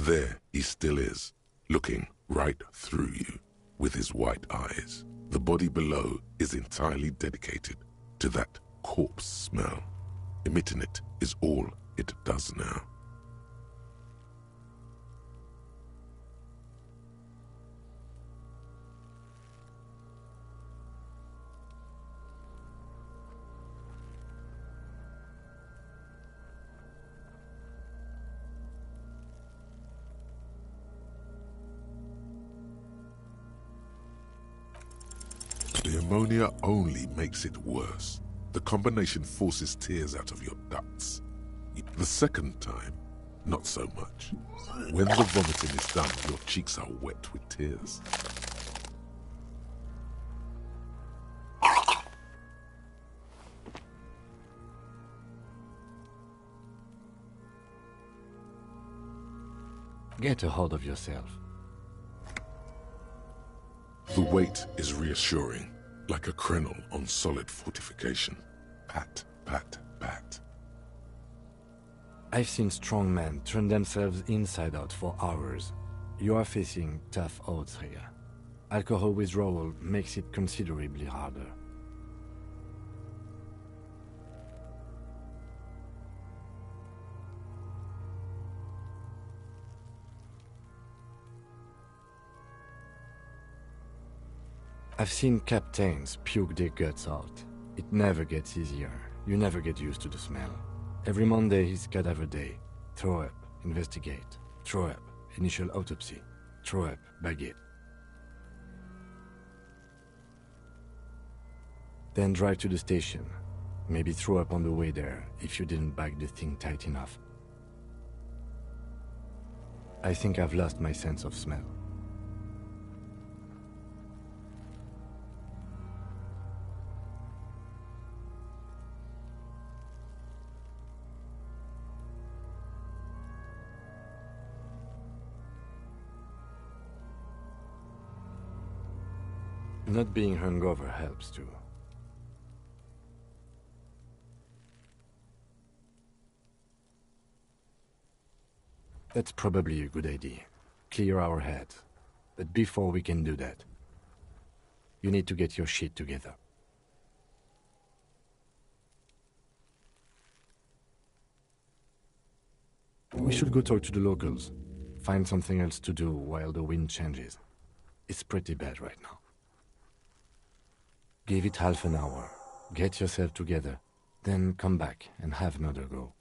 There he still is, looking right through you with his white eyes. The body below is entirely dedicated to that corpse smell. Emitting it is all it does now. The ammonia only makes it worse. The combination forces tears out of your ducts. The second time, not so much. When the vomiting is done, your cheeks are wet with tears.
Get a hold of yourself.
The weight is reassuring, like a crenel on solid fortification. Pat, pat, pat.
I've seen strong men turn themselves inside out for hours. You are facing tough odds here. Alcohol withdrawal makes it considerably harder. I've seen captains puke their guts out. It never gets easier. You never get used to the smell. Every Monday is cadaver day. Throw up, investigate. Throw up, initial autopsy. Throw up, bag it. Then drive to the station. Maybe throw up on the way there if you didn't bag the thing tight enough. I think I've lost my sense of smell. Not being hungover helps too. That's probably a good idea. Clear our heads. But before we can do that, you need to get your shit together. We should go talk to the locals. Find something else to do while the wind changes. It's pretty bad right now. Give it half an hour. Get yourself together. Then come back and have another go.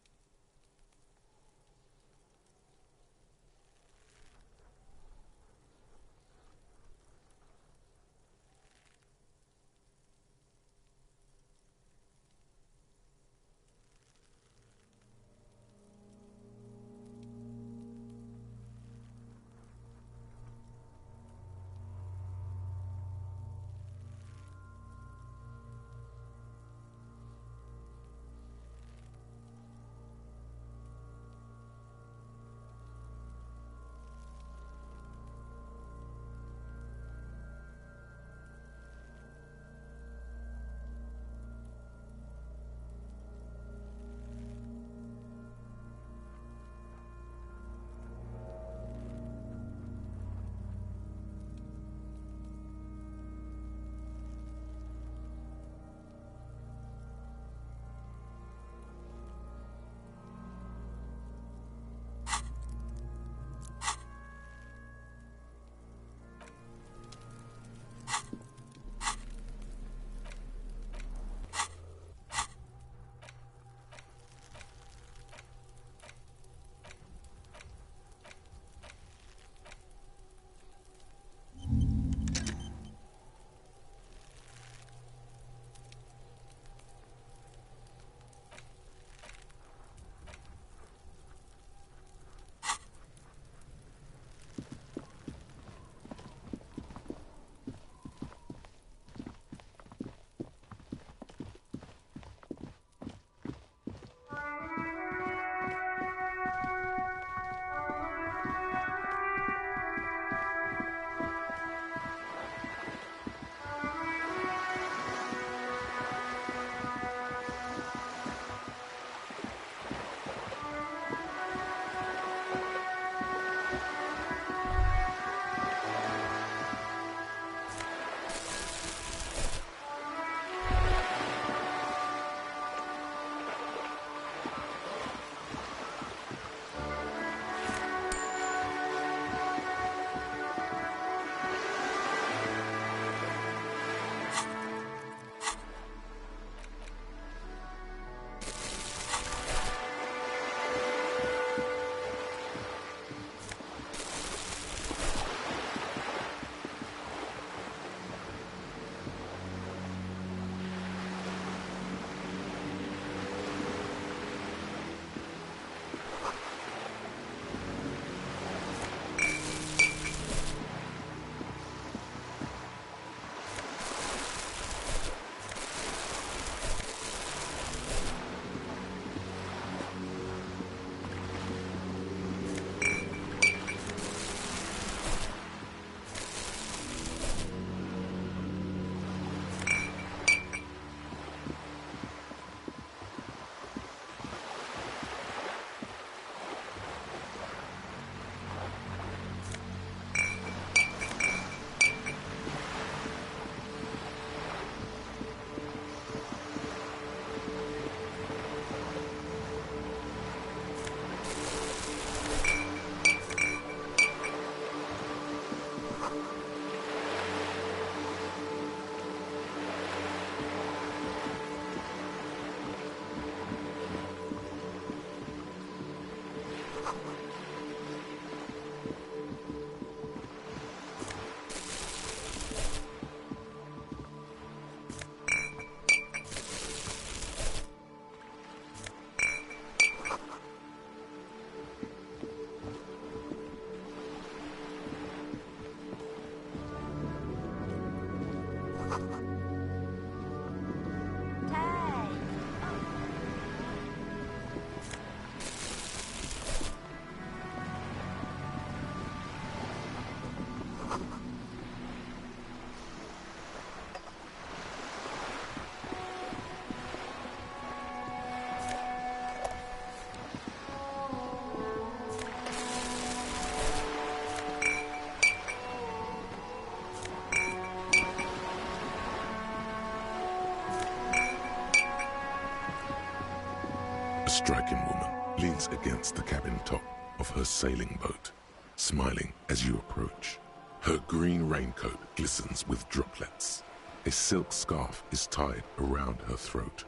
striking woman leans against the cabin top of her sailing boat, smiling as you approach. Her green raincoat glistens with droplets. A silk scarf is tied around her throat.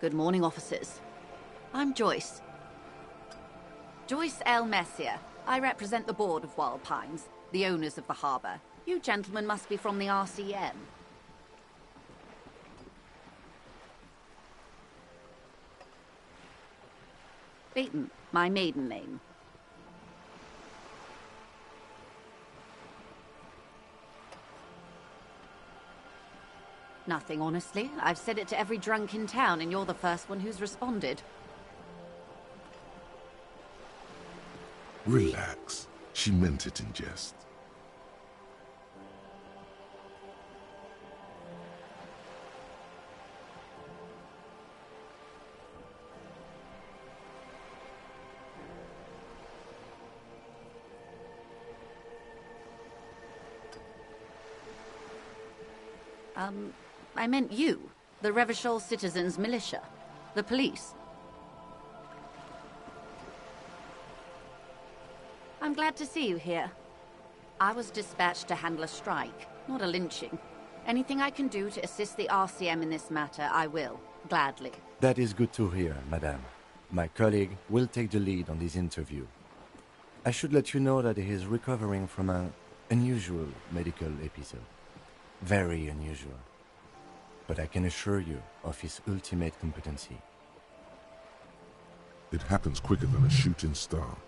Good morning, officers. I'm Joyce. Joyce L. Messier. I represent the board of Wild Pines, the owners of the harbour. You gentlemen must be from the RCM. Beaton, my maiden name. Nothing, honestly. I've said it to every drunk in town, and you're the first one who's responded.
Relax. She meant it in jest.
I meant you, the Revachol Citizens Militia, the police. I'm glad to see you here. I was dispatched to handle a strike, not a lynching. Anything I can do to assist the RCM in this matter, I will, gladly.
That is good to hear, madame. My colleague will take the lead on this interview. I should let you know that he is recovering from an unusual medical episode. Very unusual. But I can assure you of his ultimate competency.
It happens quicker than a shooting star.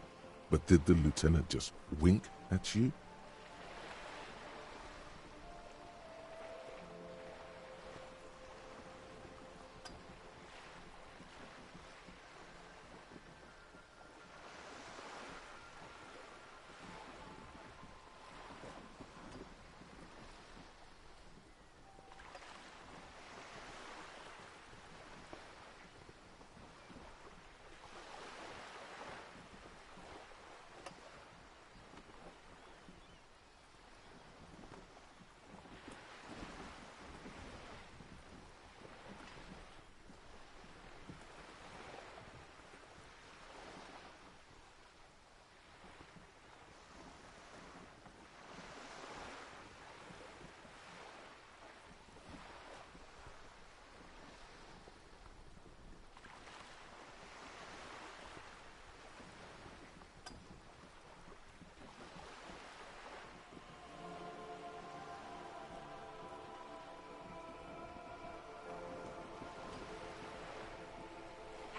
But did the lieutenant just wink at you?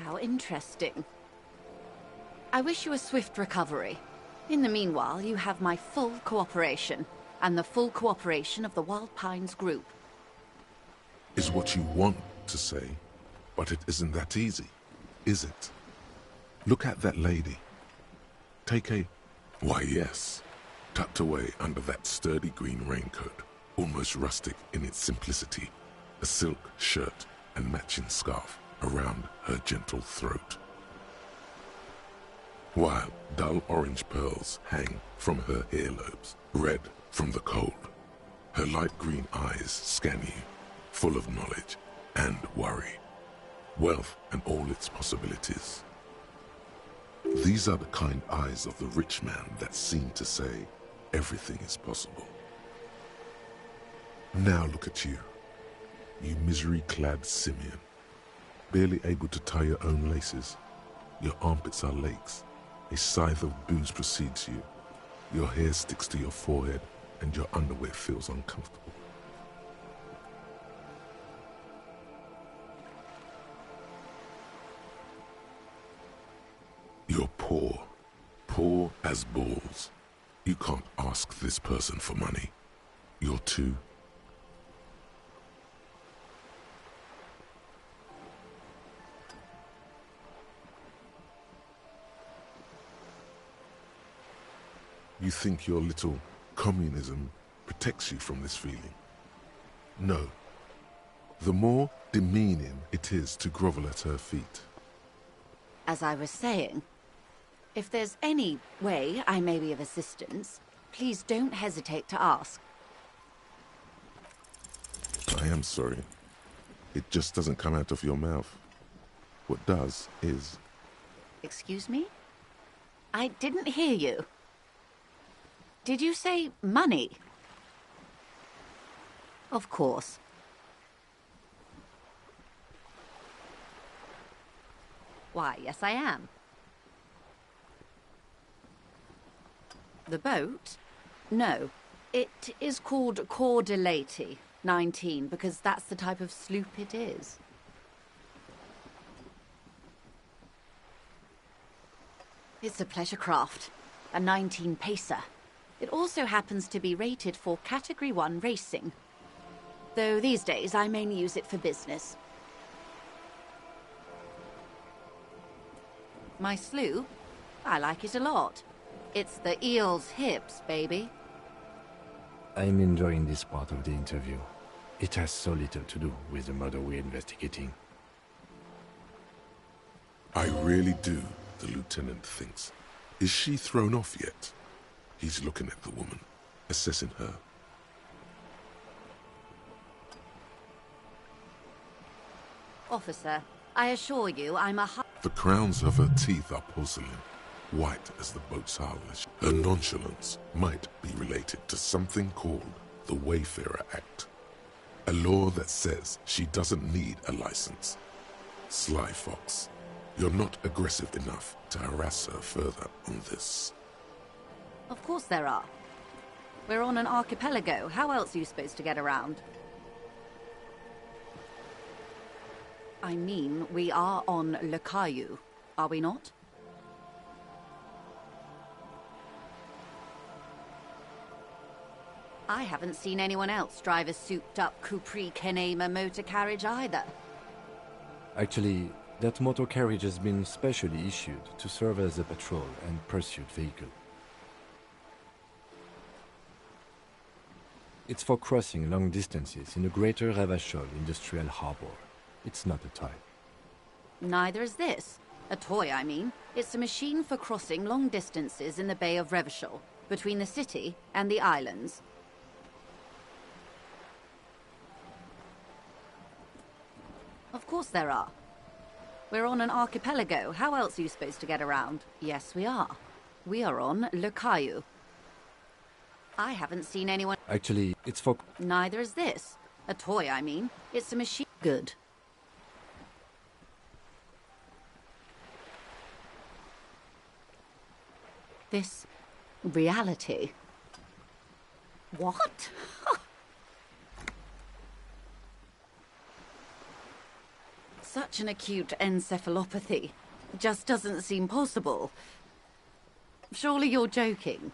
How interesting. I wish you a swift recovery. In the meanwhile, you have my full cooperation, and the full cooperation of the Wild Pines group.
Is what you want to say, but it isn't that easy, is it? Look at that lady. Take a... Why, yes. Tucked away under that sturdy green raincoat, almost rustic in its simplicity, a silk shirt and matching scarf around her gentle throat, while dull orange pearls hang from her earlobes, red from the cold. Her light green eyes scan you, full of knowledge and worry, wealth and all its possibilities. These are the kind eyes of the rich man that seem to say everything is possible. Now look at you, you misery-clad simian, barely able to tie your own laces. Your armpits are lakes. A scythe of booze precedes you. Your hair sticks to your forehead, and your underwear feels uncomfortable. You're poor. Poor as balls. You can't ask this person for money. You're too... You think your little communism protects you from this feeling? No. The more demeaning it is to grovel at her feet.
As I was saying, if there's any way I may be of assistance, please don't hesitate to ask.
I am sorry. It just doesn't come out of your mouth. What does is...
Excuse me? I didn't hear you. Did you say money? Of course. Why, yes I am. The boat? No. It is called Cor de Lady 19 because that's the type of sloop it is. It's a pleasure craft, a 19 pacer. It also happens to be rated for Category 1 racing. Though these days I mainly use it for business. My sloop? I like it a lot. It's the eel's hips, baby.
I'm enjoying this part of the interview. It has so little to do with the murder we're investigating.
I really do, the lieutenant thinks. Is she thrown off yet? He's looking at the woman, assessing her.
Officer, I assure you I'm a
The crowns of her teeth are porcelain, white as the boat's hull. Her nonchalance might be related to something called the Wayfarer Act, a law that says she doesn't need a license. Sly fox, you're not aggressive enough to harass her further on this.
Of course there are. We're on an archipelago. How else are you supposed to get around? I mean, we are on Le Caillou, are we not? I haven't seen anyone else drive a souped-up Capri Kenema motor carriage either.
Actually, that motor carriage has been specially issued to serve as a patrol and pursuit vehicle. It's for crossing long distances in the greater Ravachol industrial harbor. It's not a toy.
Neither is this. A toy, I mean. It's a machine for crossing long distances in the Bay of Revachol, between the city and the islands. Of course there are. We're on an archipelago. How else are you supposed to get around? Yes, we are. We are on Le Caillou. I haven't seen anyone...
Actually, it's for...
Neither is this. A toy, I mean. It's a machine... Good. This... reality. What? Such an acute encephalopathy. Just doesn't seem possible. Surely you're joking.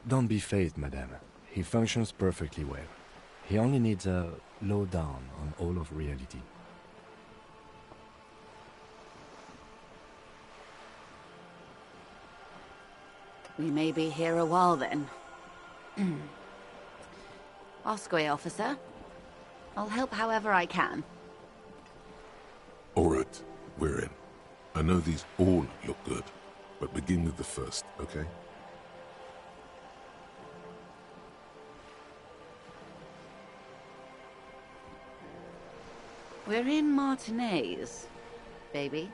Don't be phased, madame. He functions perfectly well. He only needs a lowdown on all of reality.
We may be here a while then. Ask away, officer. I'll help however I can.
All right, we're in. I know these all look good, but begin with the first, okay?
We're in Martinez, baby.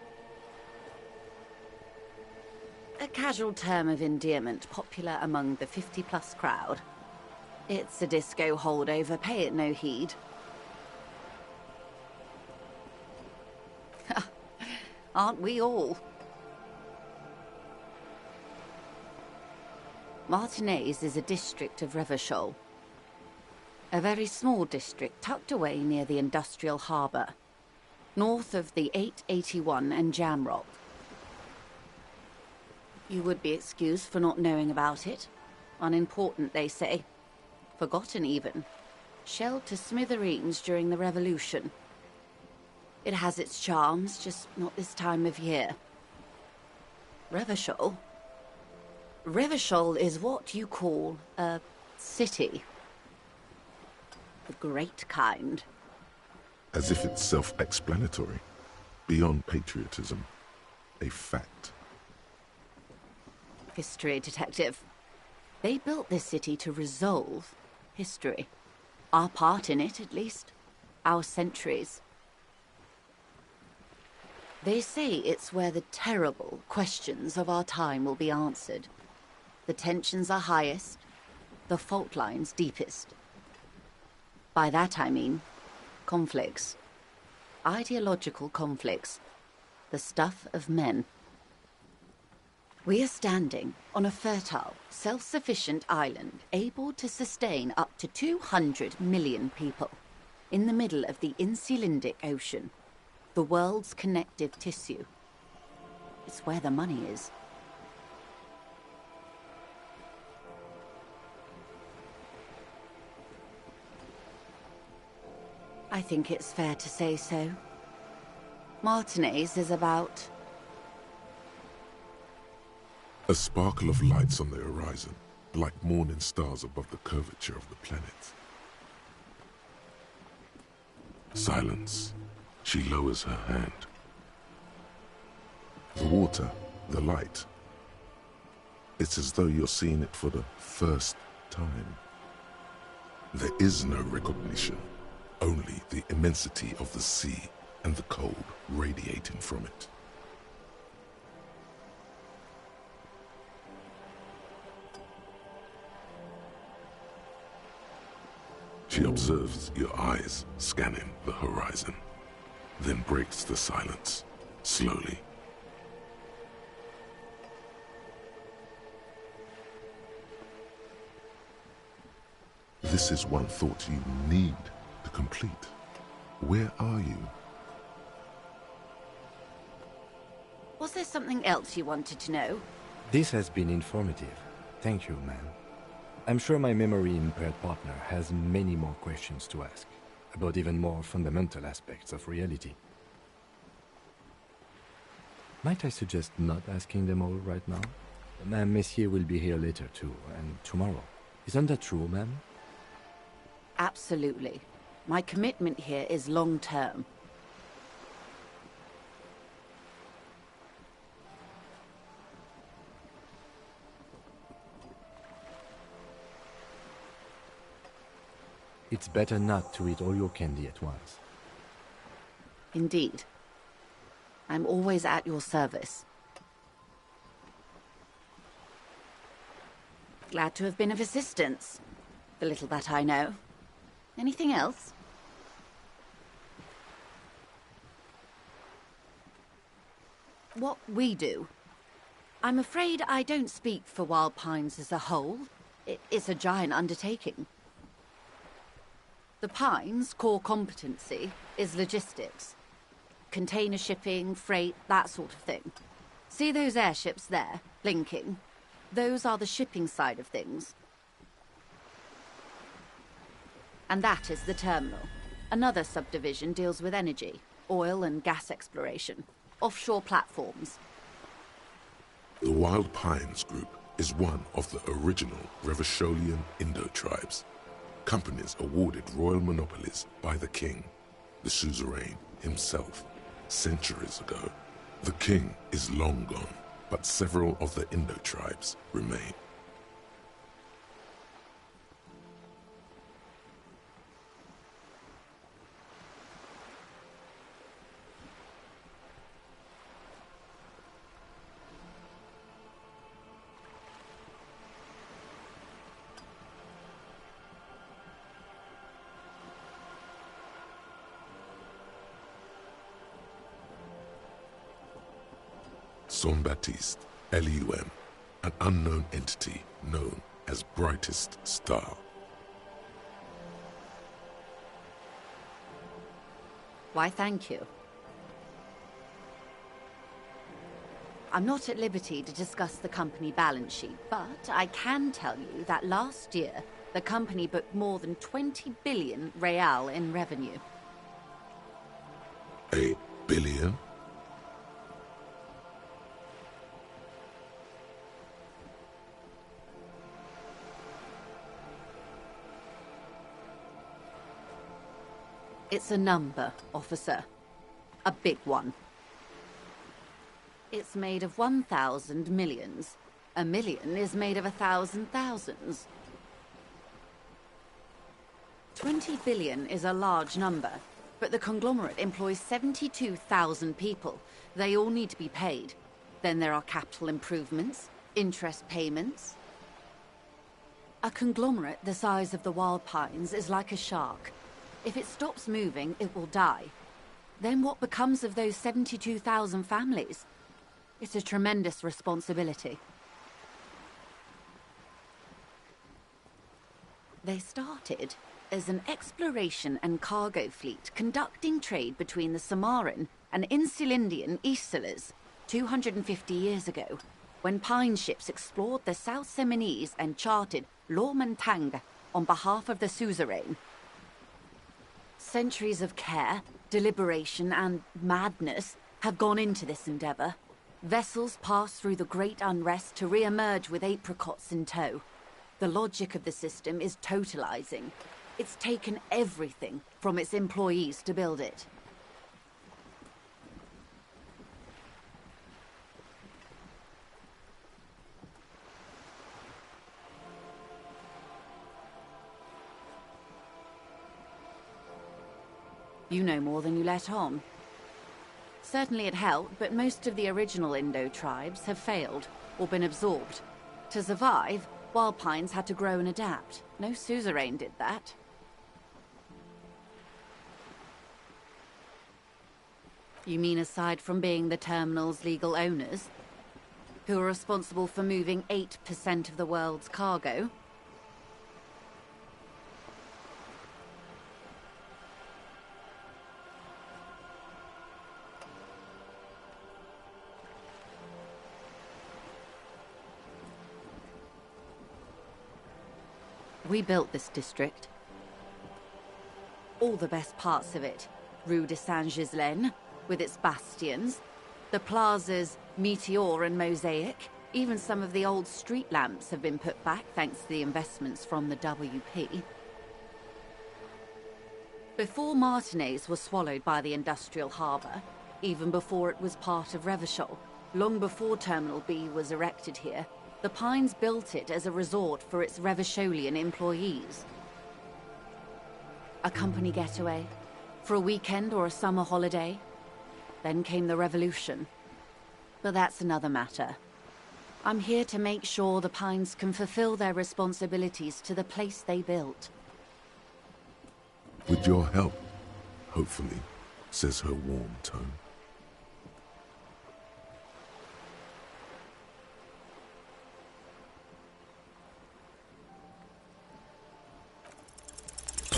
A casual term of endearment popular among the 50-plus crowd. It's a disco holdover, pay it no heed. Aren't we all? Martinez is a district of Revachol. A very small district tucked away near the industrial harbour, north of the 881 and Jamrock. You would be excused for not knowing about it. Unimportant, they say. Forgotten, even. Shelled to smithereens during the Revolution. It has its charms, just not this time of year. Revachol? Revachol is what you call a city. The great kind.
As if it's self-explanatory. Beyond patriotism. A fact.
History, detective. They built this city to resolve history. Our part in it, at least. Our centuries. They say it's where the terrible questions of our time will be answered. The tensions are highest, the fault lines deepest. By that I mean conflicts. Ideological conflicts. The stuff of men. We are standing on a fertile, self-sufficient island able to sustain up to 200 million people in the middle of the Insulindic Ocean, the world's connective tissue. It's where the money is. I think it's fair to say so. Martinez is about...
A sparkle of lights on the horizon, like morning stars above the curvature of the planet. Silence. She lowers her hand. The water, the light. It's as though you're seeing it for the first time. There is no recognition, only the immensity of the sea and the cold radiating from it. She observes your eyes scanning the horizon, then breaks the silence, slowly. This is one thought you need to complete. Where are you?
Was there something else you wanted to know?
This has been informative. Thank you, ma'am. I'm sure my memory-impaired partner has many more questions to ask, about even more fundamental aspects of reality. Might I suggest not asking them all right now? Ma'am, Messier will be here later too, and tomorrow. Isn't that true, ma'am?
Absolutely. My commitment here is long-term.
It's better not to eat all your candy at once.
Indeed. I'm always at your service. Glad to have been of assistance. The little that I know. Anything else? What we do. I'm afraid I don't speak for Wild Pines as a whole. It's a giant undertaking. The Pines' core competency is logistics. Container shipping, freight, that sort of thing. See those airships there, blinking? Those are the shipping side of things. And that is the terminal. Another subdivision deals with energy, oil and gas exploration, offshore platforms.
The Wild Pines Group is one of the original Revacholian Indo-tribes. Companies awarded royal monopolies by the king, the suzerain himself, centuries ago. The king is long gone, but several of the Indo-tribes remain. Saint-Baptiste, Elysium, an unknown entity known as Brightest Star.
Why, thank you. I'm not at liberty to discuss the company balance sheet, but I can tell you that last year, the company booked more than 20 billion real in revenue.
8 billion?
It's a number, officer. A big one. It's made of 1,000 millions. A million is made of 1,000 thousands. 20 billion is a large number, but the conglomerate employs 72,000 people. They all need to be paid. Then there are capital improvements, interest payments. A conglomerate the size of the Wild Pines is like a shark. If it stops moving, it will die. Then what becomes of those 72,000 families? It's a tremendous responsibility. They started as an exploration and cargo fleet conducting trade between the Samaran and Insulindian Isolas 250 years ago, when Pine ships explored the South Seminese and charted Lomantang on behalf of the suzerain. Centuries of care, deliberation, and madness have gone into this endeavor. Vessels pass through the Great Unrest to re-emerge with apricots in tow. The logic of the system is totalizing. It's taken everything from its employees to build it. You know more than you let on. Certainly it helped, but most of the original Indo tribes have failed, or been absorbed. To survive, Wild Pines had to grow and adapt. No suzerain did that. You mean aside from being the terminal's legal owners, who are responsible for moving 8% of the world's cargo? We built this district. All the best parts of it. Rue de Saint-Ghislain, with its bastions, the plazas Meteor and Mosaic, even some of the old street lamps have been put back thanks to the investments from the WP. Before Martinez was swallowed by the industrial harbour, even before it was part of Revachol, long before Terminal B was erected here, the Pines built it as a resort for its Revacholian employees. A company getaway, for a weekend or a summer holiday. Then came the revolution. But that's another matter. I'm here to make sure the Pines can fulfill their responsibilities to the place they built.
With your help, hopefully, says her warm tone.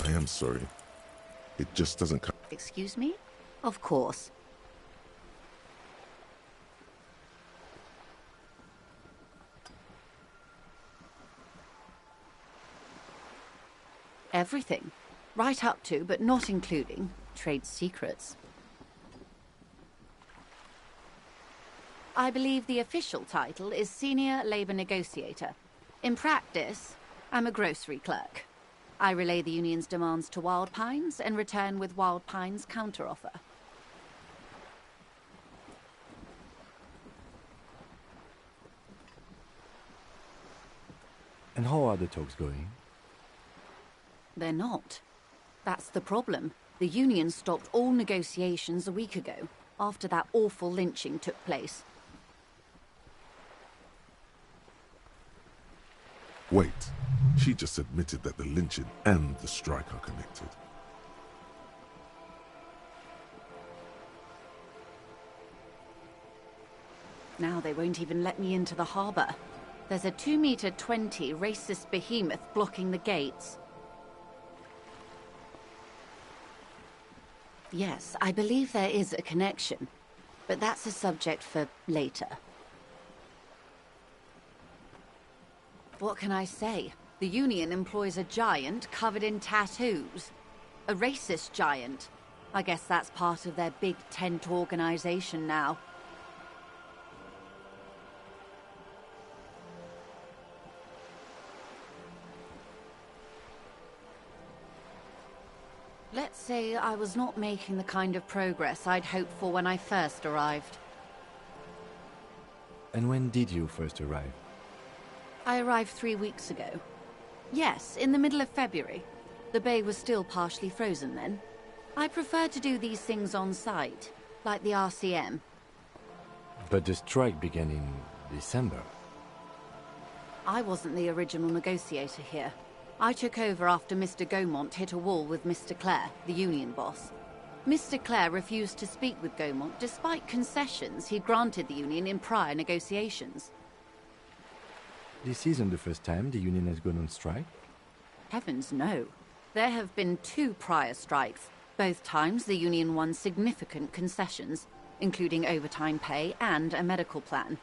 I am sorry. It just doesn't come.
Excuse me? Of course. Everything. Right up to, but not including, trade secrets. I believe the official title is Senior Labor Negotiator. In practice, I'm a grocery clerk. I relay the union's demands to Wild Pines and return with Wild Pines' counteroffer.
And how are the talks going?
They're not. That's the problem. The union stopped all negotiations a week ago, after that awful lynching took place.
Wait, she just admitted that the lynching and the strike are connected.
Now they won't even let me into the harbour. There's a 2-meter-20 racist behemoth blocking the gates. Yes, I believe there is a connection, but that's a subject for later. What can I say? The Union employs a giant covered in tattoos. A racist giant. I guess that's part of their big tent organization now. Let's say I was not making the kind of progress I'd hoped for when I first arrived.
And when did you first arrive?
I arrived 3 weeks ago. Yes, in the middle of February. The bay was still partially frozen then. I prefer to do these things on site, like the RCM.
But the strike began in December.
I wasn't the original negotiator here. I took over after Mr. Gaumont hit a wall with Mr. Clare, the union boss. Mr. Clare refused to speak with Gaumont despite concessions he'd granted the union in prior negotiations.
This isn't the first time the union has gone on strike?
Heavens no. There have been 2 prior strikes. Both times the union won significant concessions, including overtime pay and a medical plan.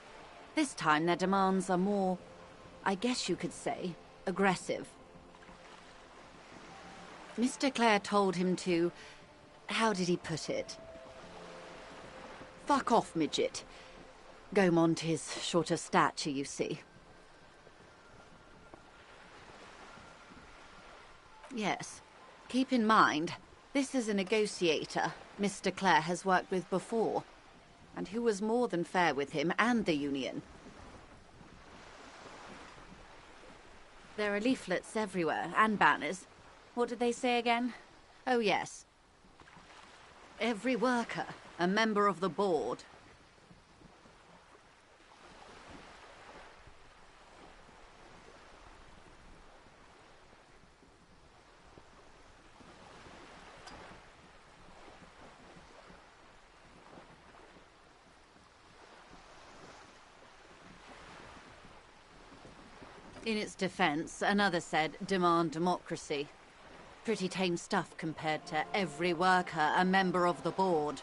This time their demands are more, I guess you could say, aggressive. Mr. Clare told him to... how did he put it? Fuck off, midget. Gaumont is short of stature, you see. Yes. Keep in mind, this is a negotiator Mr. Clare has worked with before, and who was more than fair with him and the union. There are leaflets everywhere, and banners. What did they say again? Oh, yes. Every worker, a member of the board. In its defense, another said, demand democracy. Pretty tame stuff compared to every worker a member of the board.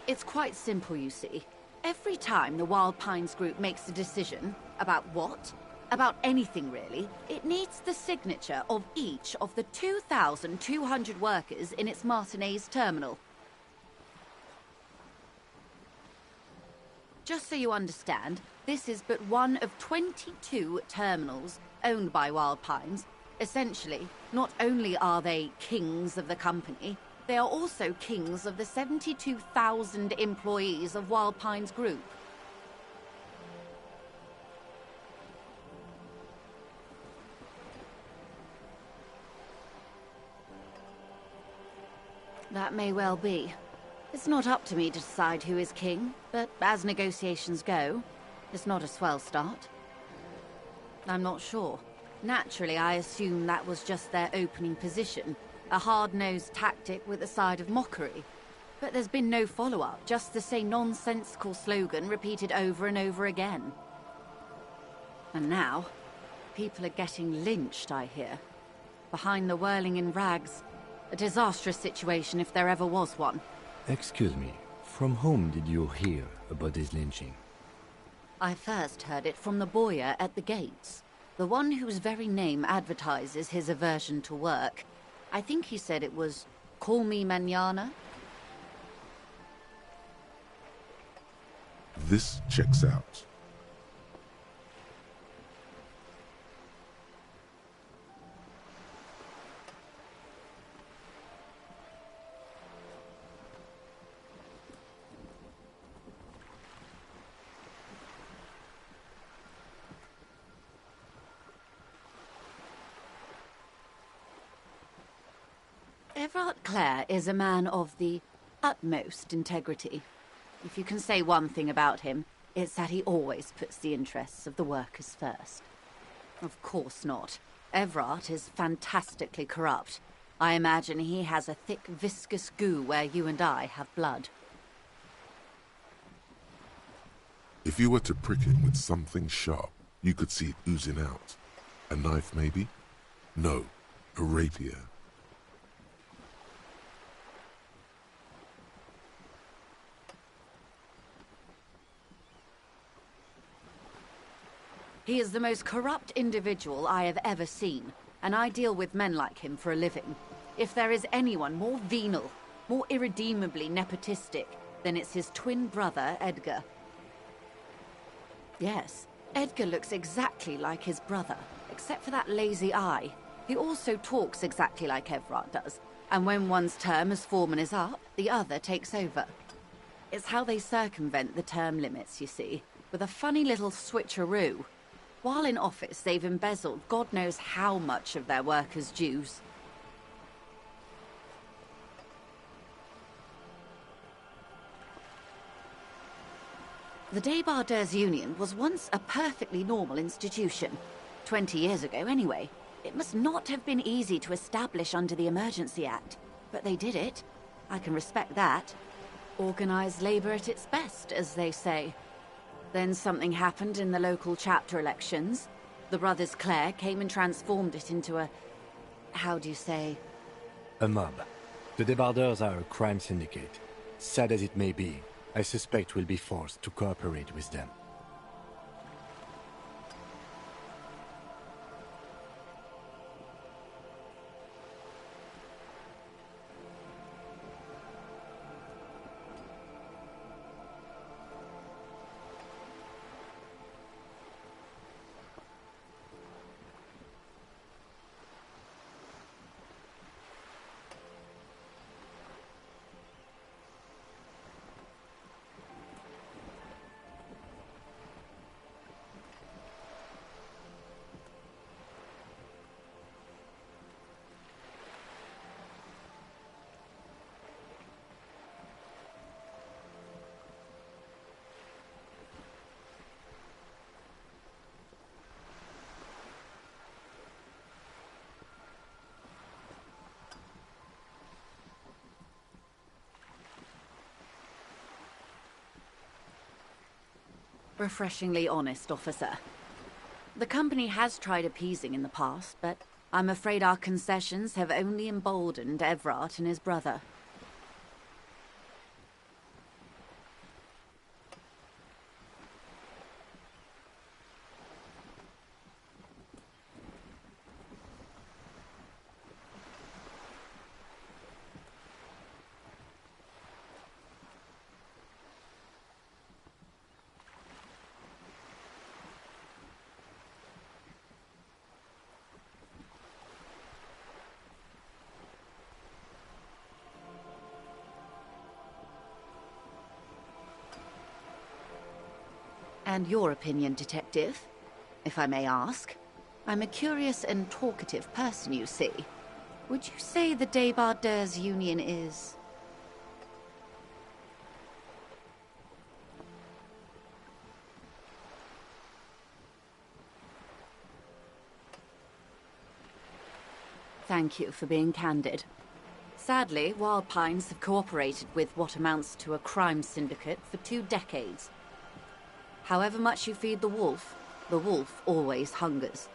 It's quite simple, you see. Every time the Wild Pines group makes a decision, about what? About anything really, it needs the signature of each of the 2,200 workers in its Martinez terminal. Just so you understand, this is but one of 22 terminals owned by Wild Pines. Essentially, not only are they kings of the company, they are also kings of the 72,000 employees of Wild Pines Group. That may well be. It's not up to me to decide who is king, but as negotiations go, it's not a swell start. I'm not sure. Naturally, I assume that was just their opening position, a hard-nosed tactic with a side of mockery. But there's been no follow-up, just the same nonsensical slogan repeated over and over again. And now, people are getting lynched, I hear. Behind the whirling in rags. A disastrous situation if there ever was one.
Excuse me, from whom did you hear about this lynching?
I first heard it from the bowyer at the gates. The one whose very name advertises his aversion to work. I think he said it was, "Call me mañana."
This checks out.
Everard Clare is a man of the utmost integrity. If you can say one thing about him, it's that he always puts the interests of the workers first. Of course not. Everard is fantastically corrupt. I imagine he has a thick, viscous goo where you and I have blood.
If you were to prick him with something sharp, you could see it oozing out. A knife, maybe? No, a rapier.
He is the most corrupt individual I have ever seen, and I deal with men like him for a living. If there is anyone more venal, more irredeemably nepotistic, then it's his twin brother, Edgar. Yes, Edgar looks exactly like his brother, except for that lazy eye. He also talks exactly like Evrard does, and when one's term as foreman is up, the other takes over. It's how they circumvent the term limits, you see, with a funny little switcheroo. While in office, they've embezzled God knows how much of their workers' dues. The Debardeurs Union was once a perfectly normal institution. 20 years ago, anyway. It must not have been easy to establish under the Emergency Act, but they did it. I can respect that. Organized labor at its best, as they say. Then something happened in the local chapter elections. The brothers Clare came and transformed it into a... how do you say?
A mob. The Debardeurs are a crime syndicate. Sad as it may be, I suspect we'll be forced to cooperate with them.
Refreshingly honest, officer. The company has tried appeasing in the past, but I'm afraid our concessions have only emboldened Evrard and his brother. And your opinion, Detective, if I may ask? I'm a curious and talkative person, you see. Would you say the Debardeurs Union is... Thank you for being candid. Sadly, Wild Pines have cooperated with what amounts to a crime syndicate for 2 decades. However much you feed the wolf always hungers.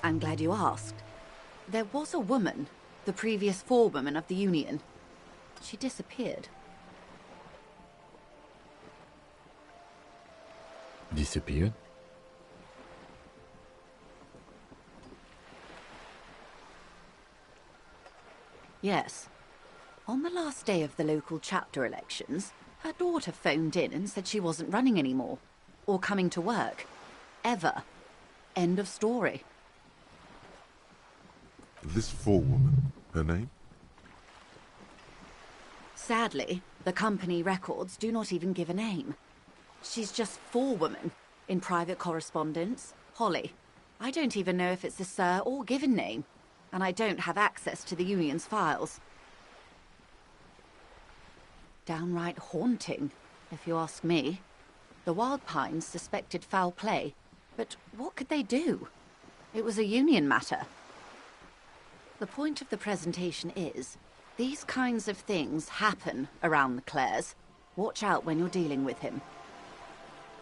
I'm glad you asked. There was a woman, the previous forewoman of the Union. She disappeared.
Disappeared?
Yes. On the last day of the local chapter elections, her daughter phoned in and said she wasn't running anymore. Or coming to work. Ever. End of story.
This forewoman, her name?
Sadly, the company records do not even give a name. She's just forewoman in private correspondence, Holly. I don't even know if it's a sir or given name, and I don't have access to the Union's files. Downright haunting, if you ask me. The Wild Pines suspected foul play, but what could they do? It was a Union matter. The point of the presentation is, these kinds of things happen around the Clares. Watch out when you're dealing with him.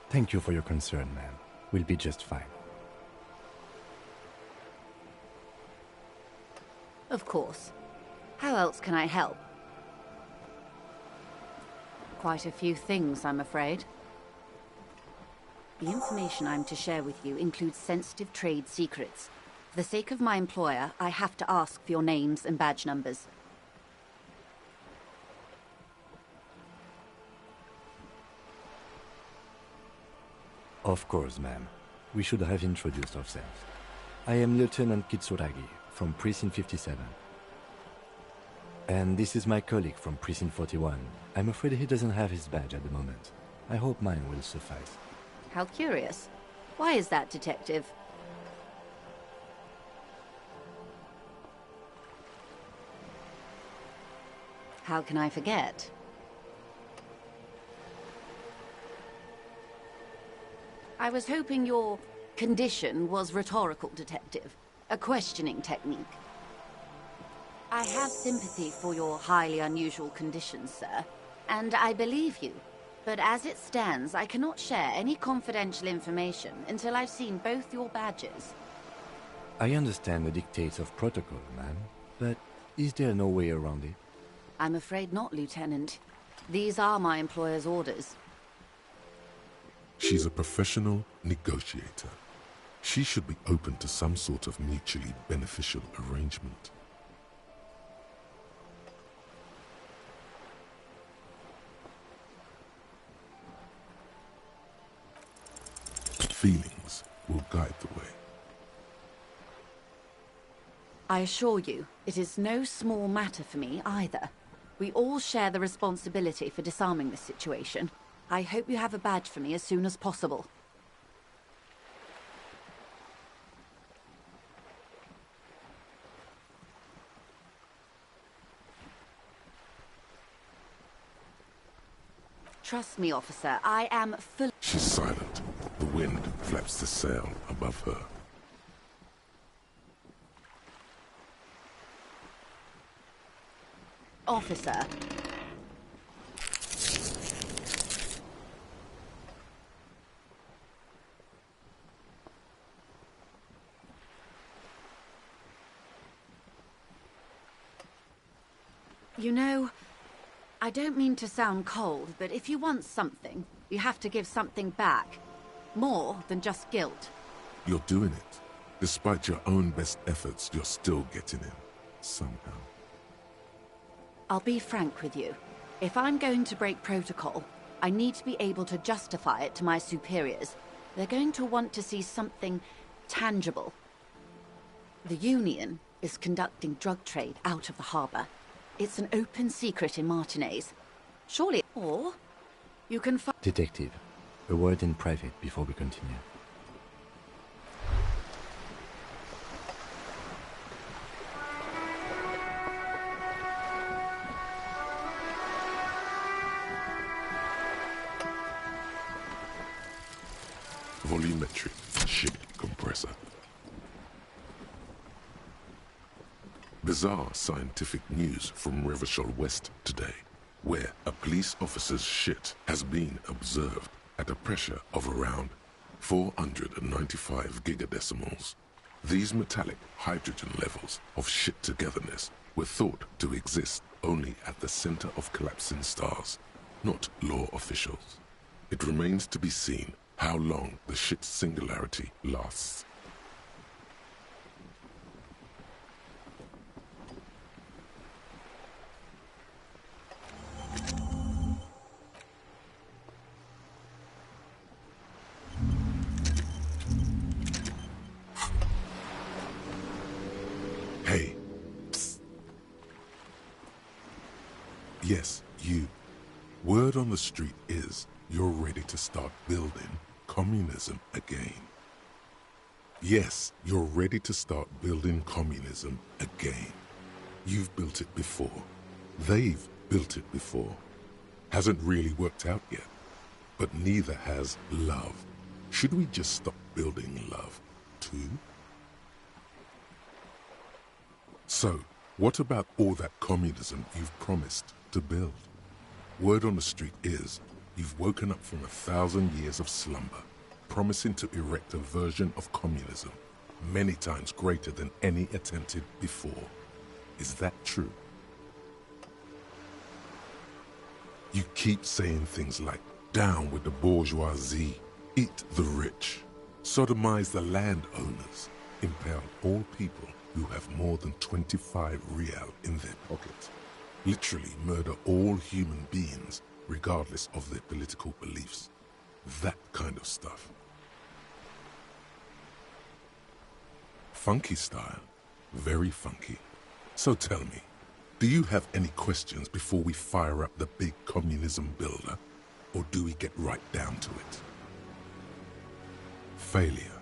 Thank you for your concern, ma'am. We'll be just fine.
Of course. How else can I help? Quite a few things, I'm afraid. The information I'm to share with you includes sensitive trade secrets. For the sake of my employer, I have to ask for your names and badge numbers.
Of course, ma'am. We should have introduced ourselves. I am Lieutenant Kitsuragi from Precinct 57. And this is my colleague from Precinct 41. I'm afraid he doesn't have his badge at the moment. I hope mine will suffice.
How curious. Why is that, Detective? How can I forget? I was hoping your condition was rhetorical, Detective. A questioning technique. I have sympathy for your highly unusual condition, sir, and I believe you. But as it stands, I cannot share any confidential information until I've seen both your badges.
I understand the dictates of protocol, ma'am, but is there no way around it?
I'm afraid not, Lieutenant. These are my employer's orders.
She's a professional negotiator. She should be open to some sort of mutually beneficial arrangement. Feelings will guide the way.
I assure you, it is no small matter for me either. We all share the responsibility for disarming this situation. I hope you have a badge for me as soon as possible. Trust me, officer, I am full...
She's silent. The wind flaps the sail above her.
Officer. You know, I don't mean to sound cold, but if you want something, you have to give something back. More than just guilt.
You're doing it. Despite your own best efforts, you're still getting in. Somehow.
I'll be frank with you. If I'm going to break protocol, I need to be able to justify it to my superiors. They're going to want to see something tangible. The Union is conducting drug trade out of the harbor. It's an open secret in Martinez. Surely, or you can find...
Detective, a word in private before we continue.
Volumetric ship compressor. Bizarre scientific news from Revachol West today, where a police officer's shit has been observed at a pressure of around 495 gigadecimals. These metallic hydrogen levels of shit togetherness were thought to exist only at the center of collapsing stars, not law officials. It remains to be seen how long the shit's singularity lasts. Yes, you. Word on the street is you're ready to start building communism again. Yes, you're ready to start building communism again. You've built it before. They've built it before. Hasn't really worked out yet. But neither has love. Should we just stop building love, too? So, what about all that communism you've promised to build? Word on the street is you've woken up from 1,000 years of slumber, promising to erect a version of communism many times greater than any attempted before. Is that true? You keep saying things like, down with the bourgeoisie, eat the rich, sodomize the landowners, impale all people who have more than 25 real in their pockets, literally murder all human beings regardless of their political beliefs. That kind of stuff. Funky style. Very funky. So tell me, do you have any questions before we fire up the big communism builder? Or do we get right down to it? Failure.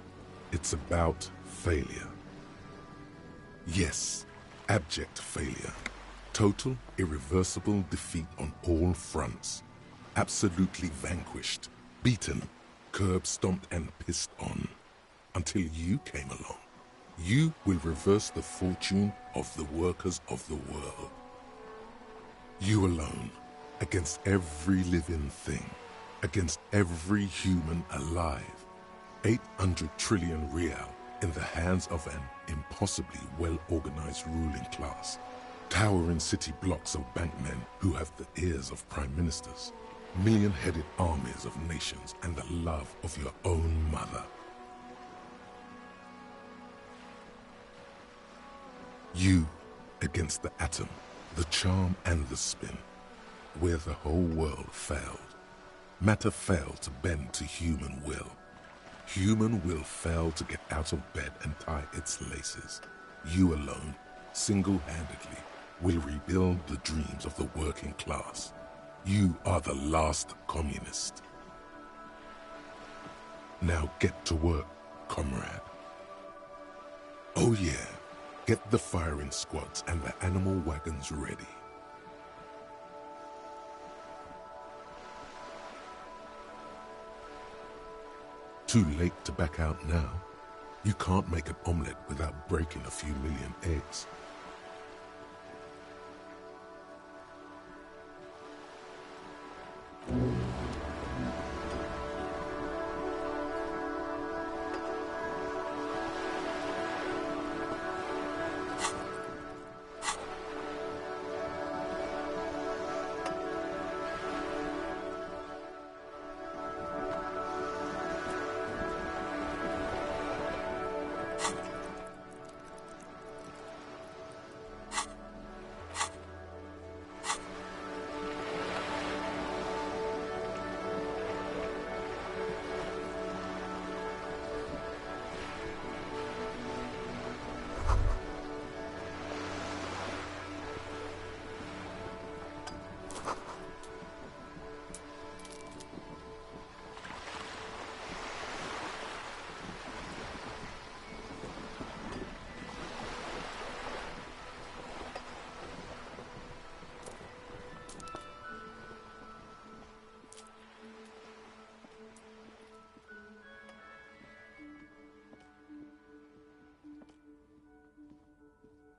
It's about failure. Yes, abject failure. Total, irreversible defeat on all fronts. Absolutely vanquished, beaten, curb-stomped and pissed on. Until you came along. You will reverse the fortune of the workers of the world. You alone, against every living thing, against every human alive. 800 trillion real in the hands of an impossibly well-organized ruling class. Towering city blocks of bankmen who have the ears of prime ministers. Million-headed armies of nations and the love of your own mother. You against the atom, the charm and the spin, where the whole world failed. Matter failed to bend to human will. Human will failed to get out of bed and tie its laces. You alone, single-handedly, will rebuild the dreams of the working class. You are the last communist. Now get to work, comrade. Oh yeah, get the firing squads and the animal wagons ready. Too late to back out now. You can't make an omelette without breaking a few million eggs.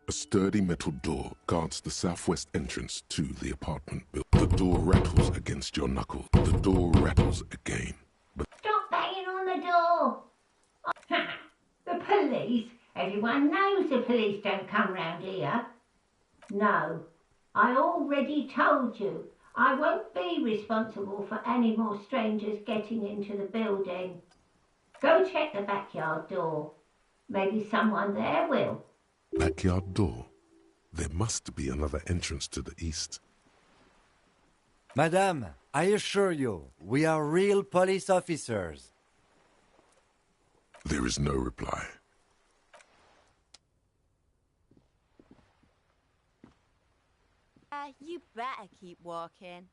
A sturdy metal door guards the southwest entrance to the apartment building. The door rattles against your knuckles. The door rattles again. But
stop banging on the door! The police? Everyone knows the police don't come round here. No, I already told you. I won't be responsible for any more strangers getting into the building. Go check the backyard door. Maybe someone there will.
Backyard door? There must be another entrance to the east.
Madame, I assure you, we are real police officers.
There is no reply.
You
You better keep walking.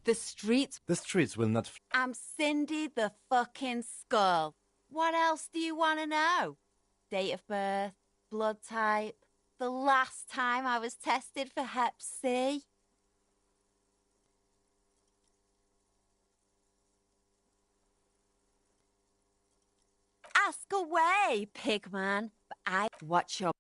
The streets...
The streets will not...
I'm Cindy the fucking Skull. What else do you want to know? Date of birth, blood type, the last time I was tested for Hep C. Ask away, pigman. But what's your